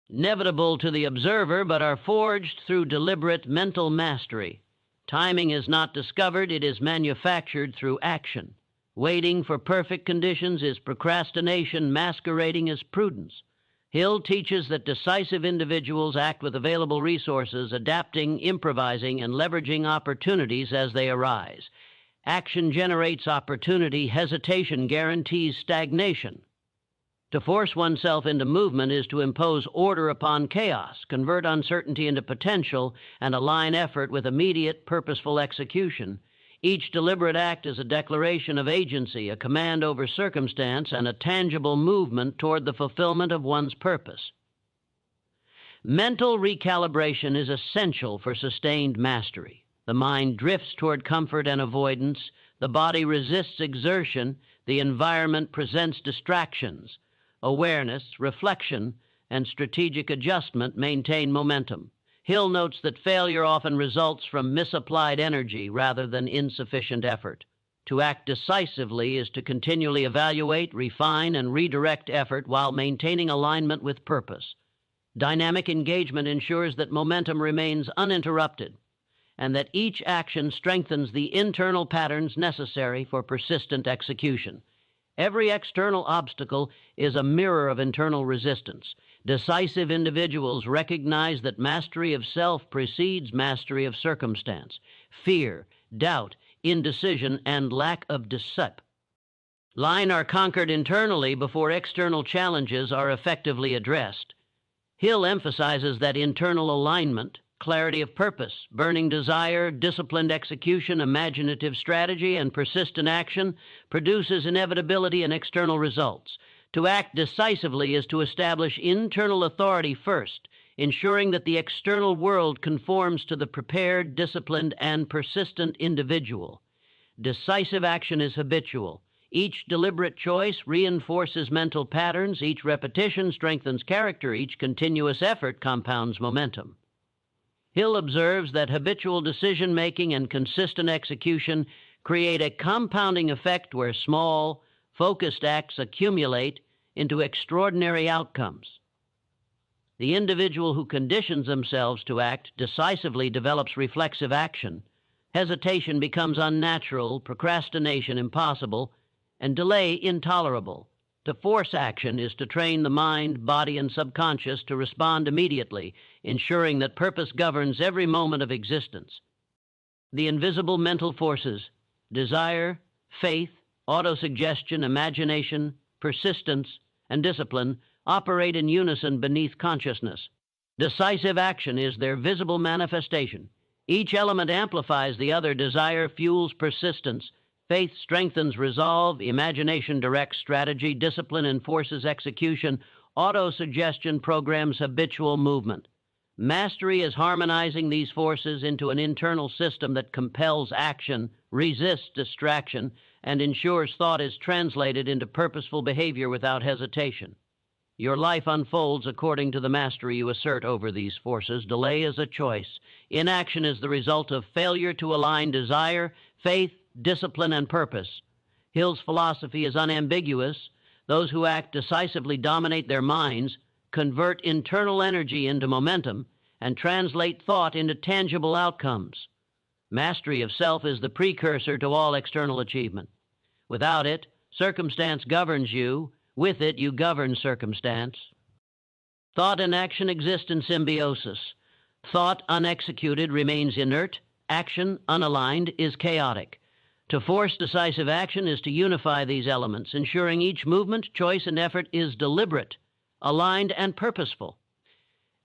inevitable to the observer but are forged through deliberate mental mastery. Timing is not discovered, it is manufactured through action. Waiting for perfect conditions is procrastination masquerading as prudence. Hill teaches that decisive individuals act with available resources, adapting, improvising, and leveraging opportunities as they arise. Action generates opportunity, hesitation guarantees stagnation. To force oneself into movement is to impose order upon chaos, convert uncertainty into potential, and align effort with immediate, purposeful execution. Each deliberate act is a declaration of agency, a command over circumstance, and a tangible movement toward the fulfillment of one's purpose. Mental recalibration is essential for sustained mastery. The mind drifts toward comfort and avoidance, the body resists exertion, the environment presents distractions. Awareness, reflection, and strategic adjustment maintain momentum. Hill notes that failure often results from misapplied energy rather than insufficient effort. To act decisively is to continually evaluate, refine, and redirect effort while maintaining alignment with purpose. Dynamic engagement ensures that momentum remains uninterrupted and that each action strengthens the internal patterns necessary for persistent execution. Every external obstacle is a mirror of internal resistance. Decisive individuals recognize that mastery of self precedes mastery of circumstance. Fear, doubt, indecision, and lack of discipline are conquered internally before external challenges are effectively addressed. Hill emphasizes that internal alignment, clarity of purpose, burning desire, disciplined execution, imaginative strategy, and persistent action produces inevitability and external results. To act decisively is to establish internal authority first, ensuring that the external world conforms to the prepared, disciplined, and persistent individual. Decisive action is habitual. Each deliberate choice reinforces mental patterns, each repetition strengthens character, each continuous effort compounds momentum. Hill observes that habitual decision-making and consistent execution create a compounding effect where small, focused acts accumulate into extraordinary outcomes. The individual who conditions themselves to act decisively develops reflexive action. Hesitation becomes unnatural, procrastination impossible, and delay intolerable. To force action is to train the mind, body, and subconscious to respond immediately, ensuring that purpose governs every moment of existence. The invisible mental forces, desire, faith, autosuggestion, imagination, persistence, and discipline, operate in unison beneath consciousness. Decisive action is their visible manifestation. Each element amplifies the other. Desire fuels persistence. Faith strengthens resolve, imagination directs strategy, discipline enforces execution, autosuggestion programs habitual movement. Mastery is harmonizing these forces into an internal system that compels action, resists distraction, and ensures thought is translated into purposeful behavior without hesitation. Your life unfolds according to the mastery you assert over these forces. Delay is a choice. Inaction is the result of failure to align desire, faith, discipline, and purpose. Hill's philosophy is unambiguous. Those who act decisively dominate their minds, convert internal energy into momentum, and translate thought into tangible outcomes. Mastery of self is the precursor to all external achievement. Without it, circumstance governs you. With it, you govern circumstance. Thought and action exist in symbiosis. Thought unexecuted remains inert. Action unaligned is chaotic. To force decisive action is to unify these elements, ensuring each movement, choice, and effort is deliberate, aligned, and purposeful.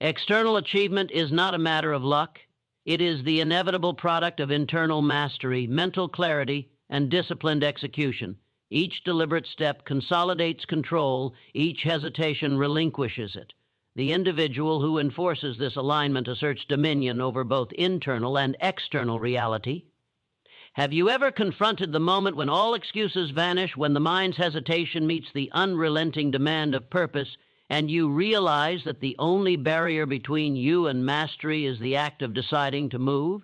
External achievement is not a matter of luck. It is the inevitable product of internal mastery, mental clarity, and disciplined execution. Each deliberate step consolidates control. Each hesitation relinquishes it. The individual who enforces this alignment asserts dominion over both internal and external reality. Have you ever confronted the moment when all excuses vanish, when the mind's hesitation meets the unrelenting demand of purpose, and you realize that the only barrier between you and mastery is the act of deciding to move?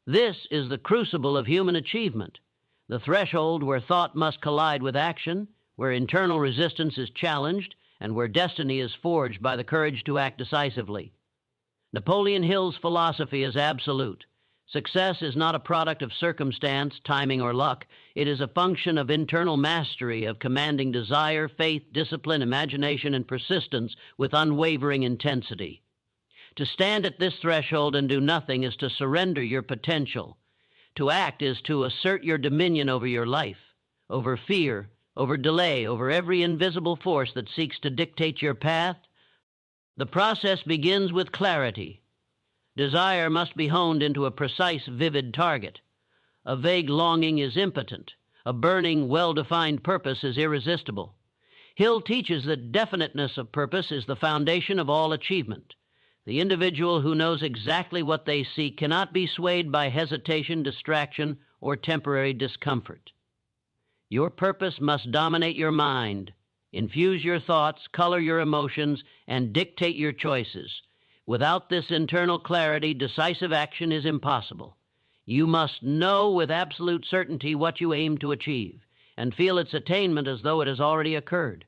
This is the crucible of human achievement, the threshold where thought must collide with action, where internal resistance is challenged, and where destiny is forged by the courage to act decisively. Napoleon Hill's philosophy is absolute. Success is not a product of circumstance, timing, or luck. It is a function of internal mastery, of commanding desire, faith, discipline, imagination, and persistence with unwavering intensity. To stand at this threshold and do nothing is to surrender your potential. To act is to assert your dominion over your life, over fear, over delay, over every invisible force that seeks to dictate your path. The process begins with clarity. Desire must be honed into a precise, vivid target. A vague longing is impotent. A burning, well-defined purpose is irresistible. Hill teaches that definiteness of purpose is the foundation of all achievement. The individual who knows exactly what they seek cannot be swayed by hesitation, distraction, or temporary discomfort. Your purpose must dominate your mind, infuse your thoughts, color your emotions, and dictate your choices. Without this internal clarity, decisive action is impossible. You must know with absolute certainty what you aim to achieve, and feel its attainment as though it has already occurred.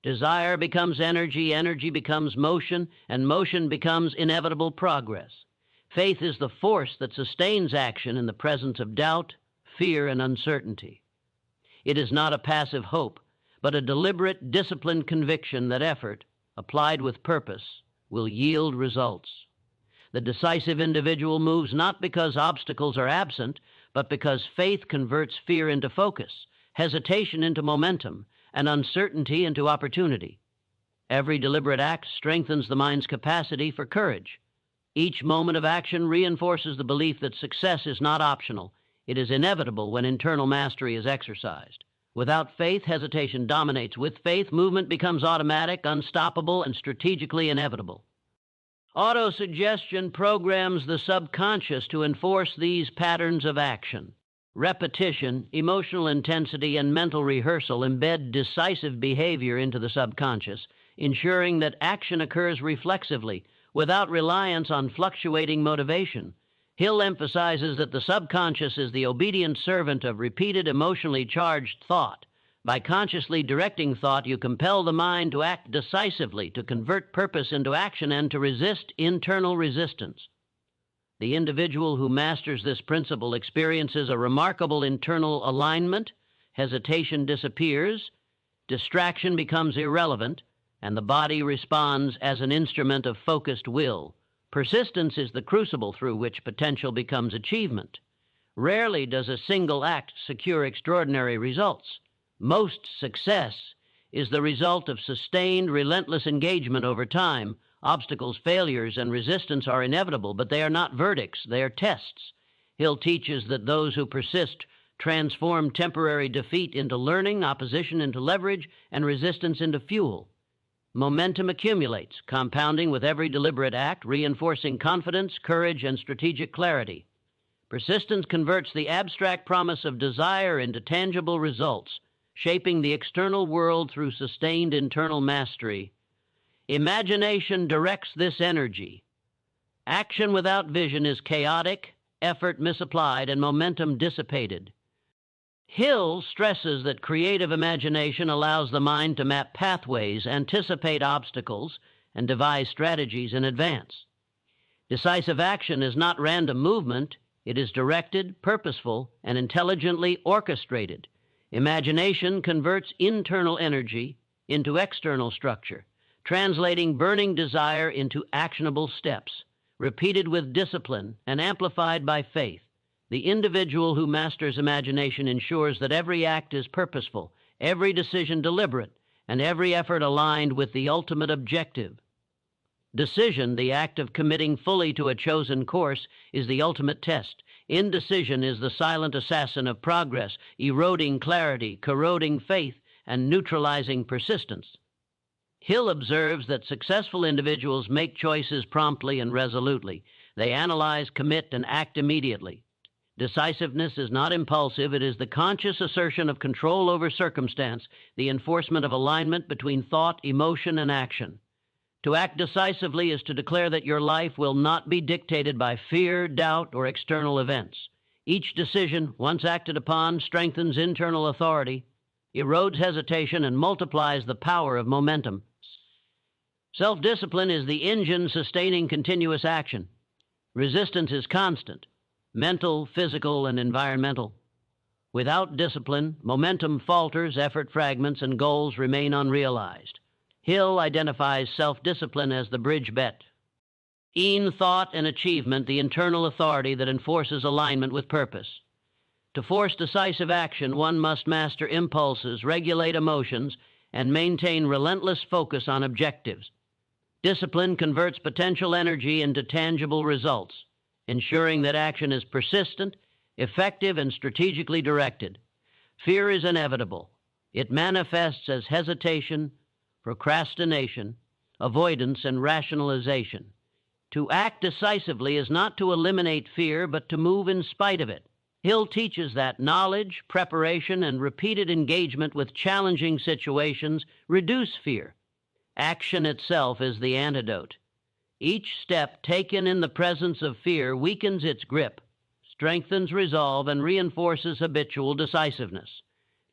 Desire becomes energy, energy becomes motion, and motion becomes inevitable progress. Faith is the force that sustains action in the presence of doubt, fear, and uncertainty. It is not a passive hope, but a deliberate, disciplined conviction that effort, applied with purpose, will yield results. The decisive individual moves not because obstacles are absent, but because faith converts fear into focus, hesitation into momentum, and uncertainty into opportunity. Every deliberate act strengthens the mind's capacity for courage. Each moment of action reinforces the belief that success is not optional. It is inevitable when internal mastery is exercised. Without faith, hesitation dominates. With faith, movement becomes automatic, unstoppable, and strategically inevitable. Autosuggestion programs the subconscious to enforce these patterns of action. Repetition, emotional intensity, and mental rehearsal embed decisive behavior into the subconscious, ensuring that action occurs reflexively, without reliance on fluctuating motivation. Hill emphasizes that the subconscious is the obedient servant of repeated emotionally charged thought. By consciously directing thought, you compel the mind to act decisively, to convert purpose into action, and to resist internal resistance. The individual who masters this principle experiences a remarkable internal alignment. Hesitation disappears, distraction becomes irrelevant, and the body responds as an instrument of focused will. Persistence is the crucible through which potential becomes achievement. Rarely does a single act secure extraordinary results. Most success is the result of sustained, relentless engagement over time. Obstacles, failures, and resistance are inevitable, but they are not verdicts, they are tests. Hill teaches that those who persist transform temporary defeat into learning, opposition into leverage, and resistance into fuel. Momentum accumulates, compounding with every deliberate act, reinforcing confidence, courage, and strategic clarity. Persistence converts the abstract promise of desire into tangible results, shaping the external world through sustained internal mastery. Imagination directs this energy. Action without vision is chaotic, effort misapplied, and momentum dissipated. Hill stresses that creative imagination allows the mind to map pathways, anticipate obstacles, and devise strategies in advance. Decisive action is not random movement. It is directed, purposeful, and intelligently orchestrated. Imagination converts internal energy into external structure, translating burning desire into actionable steps, repeated with discipline and amplified by faith. The individual who masters imagination ensures that every act is purposeful, every decision deliberate, and every effort aligned with the ultimate objective. Decision, the act of committing fully to a chosen course, is the ultimate test. Indecision is the silent assassin of progress, eroding clarity, corroding faith, and neutralizing persistence. Hill observes that successful individuals make choices promptly and resolutely. They analyze, commit, and act immediately. Decisiveness is not impulsive. It is the conscious assertion of control over circumstance, the enforcement of alignment between thought, emotion, and action. To act decisively is to declare that your life will not be dictated by fear, doubt, or external events. Each decision, once acted upon, strengthens internal authority, erodes hesitation, and multiplies the power of momentum. Self-discipline is the engine sustaining continuous action. Resistance is constant, mental, physical, and environmental. Without discipline, momentum falters, effort fragments, and goals remain unrealized. Hill identifies self-discipline as the bridge bet. In thought and achievement, the internal authority that enforces alignment with purpose. To force decisive action, one must master impulses, regulate emotions, and maintain relentless focus on objectives. Discipline converts potential energy into tangible results, ensuring that action is persistent, effective, and strategically directed. Fear is inevitable. It manifests as hesitation, procrastination, avoidance, and rationalization. To act decisively is not to eliminate fear, but to move in spite of it. Hill teaches that knowledge, preparation, and repeated engagement with challenging situations reduce fear. Action itself is the antidote. Each step taken in the presence of fear weakens its grip, strengthens resolve, and reinforces habitual decisiveness.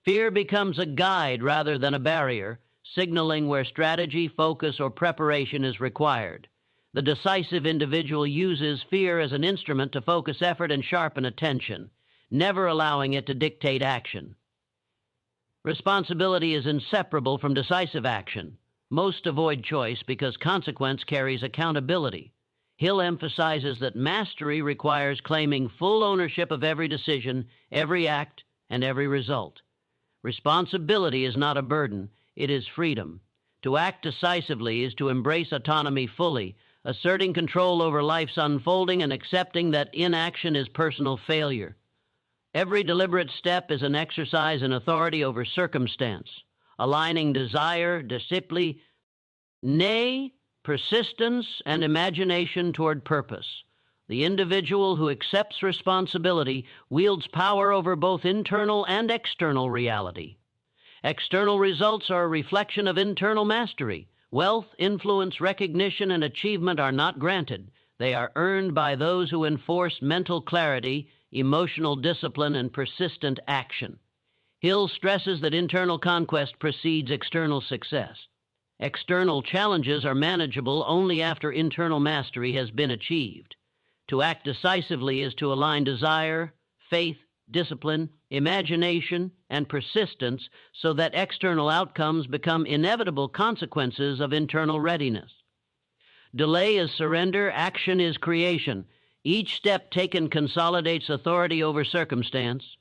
Fear becomes a guide rather than a barrier, signaling where strategy, focus, or preparation is required. The decisive individual uses fear as an instrument to focus effort and sharpen attention, never allowing it to dictate action. Responsibility is inseparable from decisive action. Most avoid choice because consequence carries accountability. Hill emphasizes that mastery requires claiming full ownership of every decision, every act, and every result. Responsibility is not a burden, it is freedom. To act decisively is to embrace autonomy fully, asserting control over life's unfolding and accepting that inaction is personal failure. Every deliberate step is an exercise in authority over circumstance, aligning desire, discipline, persistence, and imagination toward purpose. The individual who accepts responsibility wields power over both internal and external reality. External results are a reflection of internal mastery. Wealth, influence, recognition, and achievement are not granted. They are earned by those who enforce mental clarity, emotional discipline, and persistent action. Hill stresses that internal conquest precedes external success. External challenges are manageable only after internal mastery has been achieved. To act decisively is to align desire, faith, discipline, imagination, and persistence so that external outcomes become inevitable consequences of internal readiness. Delay is surrender, action is creation. Each step taken consolidates authority over circumstance.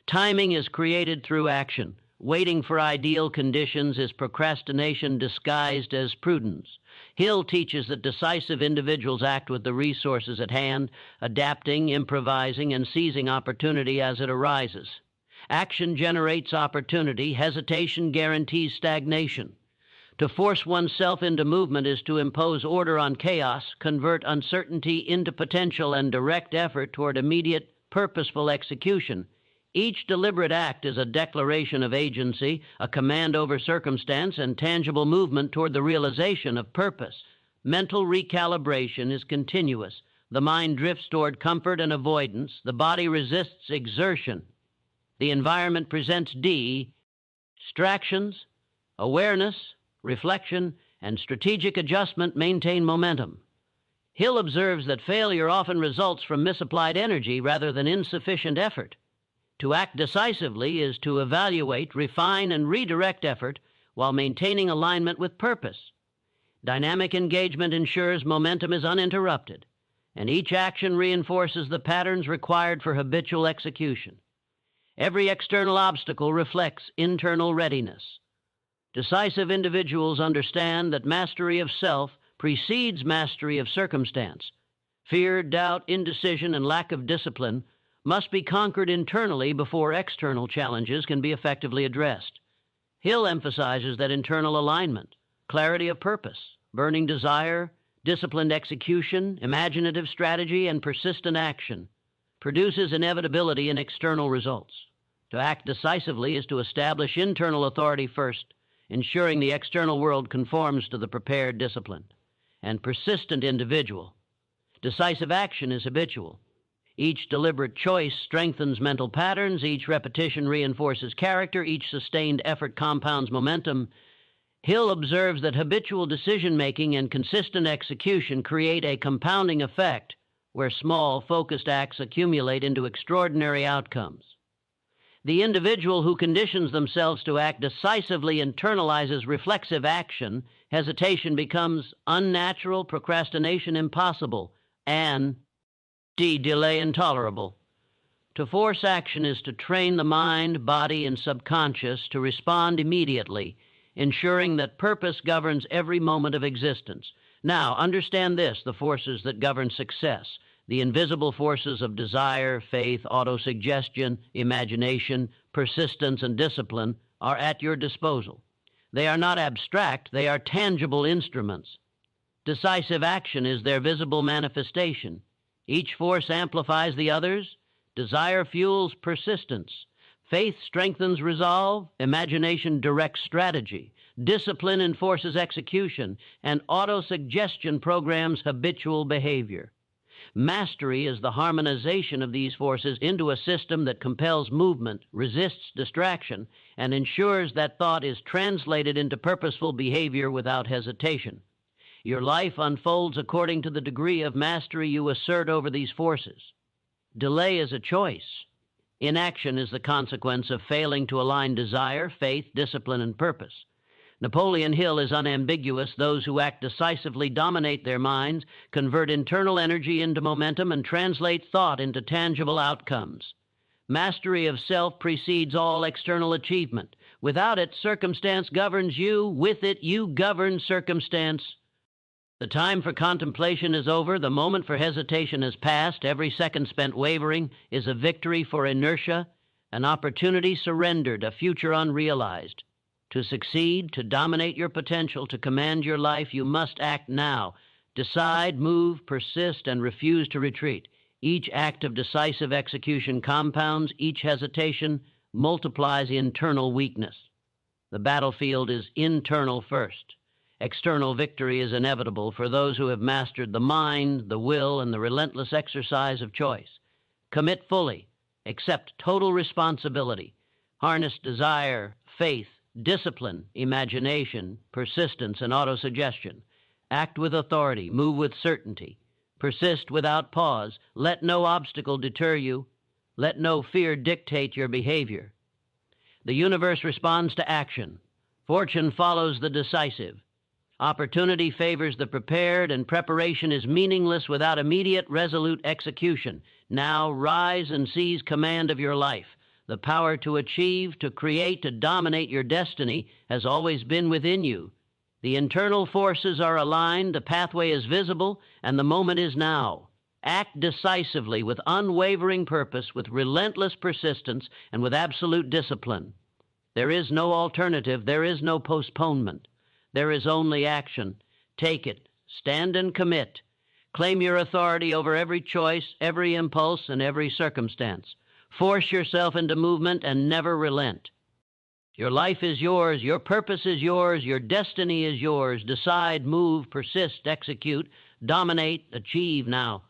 Timing is created through action. Waiting for ideal conditions is procrastination disguised as prudence. Hill teaches that decisive individuals act with the resources at hand, adapting, improvising, and seizing opportunity as it arises. Action generates opportunity. Hesitation guarantees stagnation. To force oneself into movement is to impose order on chaos, convert uncertainty into potential, and direct effort toward immediate, purposeful execution. Each deliberate act is a declaration of agency, a command over circumstance, and tangible movement toward the realization of purpose. Mental recalibration is continuous. The mind drifts toward comfort and avoidance. The body resists exertion. The environment presents distractions. Awareness, reflection, and strategic adjustment maintain momentum. Hill observes that failure often results from misapplied energy rather than insufficient effort. To act decisively is to evaluate, refine, and redirect effort while maintaining alignment with purpose. Dynamic engagement ensures momentum is uninterrupted, and each action reinforces the patterns required for habitual execution. Every external obstacle reflects internal readiness. Decisive individuals understand that mastery of self precedes mastery of circumstance. Fear, doubt, indecision, and lack of discipline must be conquered internally before external challenges can be effectively addressed. Hill emphasizes that internal alignment, clarity of purpose, burning desire, disciplined execution, imaginative strategy, and persistent action produces inevitability in external results. To act decisively is to establish internal authority first, ensuring the external world conforms to the prepared, disciplined, and persistent individual. Decisive action is habitual. Each deliberate choice strengthens mental patterns, each repetition reinforces character, each sustained effort compounds momentum. Hill observes that habitual decision-making and consistent execution create a compounding effect where small, focused acts accumulate into extraordinary outcomes. The individual who conditions themselves to act decisively internalizes reflexive action. Hesitation becomes unnatural, procrastination impossible, and delay intolerable. To force action is to train the mind, body, and subconscious to respond immediately, ensuring that purpose governs every moment of existence. Now, understand this, the forces that govern success. The invisible forces of desire, faith, autosuggestion, imagination, persistence, and discipline are at your disposal. They are not abstract, they are tangible instruments. Decisive action is their visible manifestation. Each force amplifies the others. Desire fuels persistence. Faith strengthens resolve. Imagination directs strategy. Discipline enforces execution. And autosuggestion programs habitual behavior. Mastery is the harmonization of these forces into a system that compels movement, resists distraction, and ensures that thought is translated into purposeful behavior without hesitation. Your life unfolds according to the degree of mastery you assert over these forces. Delay is a choice. Inaction is the consequence of failing to align desire, faith, discipline, and purpose. Napoleon Hill is unambiguous. Those who act decisively dominate their minds, convert internal energy into momentum, and translate thought into tangible outcomes. Mastery of self precedes all external achievement. Without it, circumstance governs you. With it, you govern circumstance. The time for contemplation is over. The moment for hesitation has passed. Every second spent wavering is a victory for inertia, an opportunity surrendered, a future unrealized. To succeed, to dominate your potential, to command your life, you must act now. Decide, move, persist, and refuse to retreat. Each act of decisive execution compounds, each hesitation multiplies internal weakness. The battlefield is internal first. External victory is inevitable for those who have mastered the mind, the will, and the relentless exercise of choice. Commit fully, accept total responsibility, harness desire, faith, discipline, imagination, persistence, and autosuggestion. Act with authority, move with certainty, persist without pause. Let no obstacle deter you. Let no fear dictate your behavior. The universe responds to action. Fortune follows the decisive. Opportunity favors the prepared, and preparation is meaningless without immediate, resolute execution. Now rise and seize command of your life. The power to achieve, to create, to dominate your destiny has always been within you. The internal forces are aligned, the pathway is visible, and the moment is now. Act decisively with unwavering purpose, with relentless persistence, and with absolute discipline. There is no alternative, there is no postponement. There is only action. Take it, stand and commit. Claim your authority over every choice, every impulse, and every circumstance. Force yourself into movement and never relent. Your life is yours, your purpose is yours, your destiny is yours. Decide, move, persist, execute, dominate, achieve now.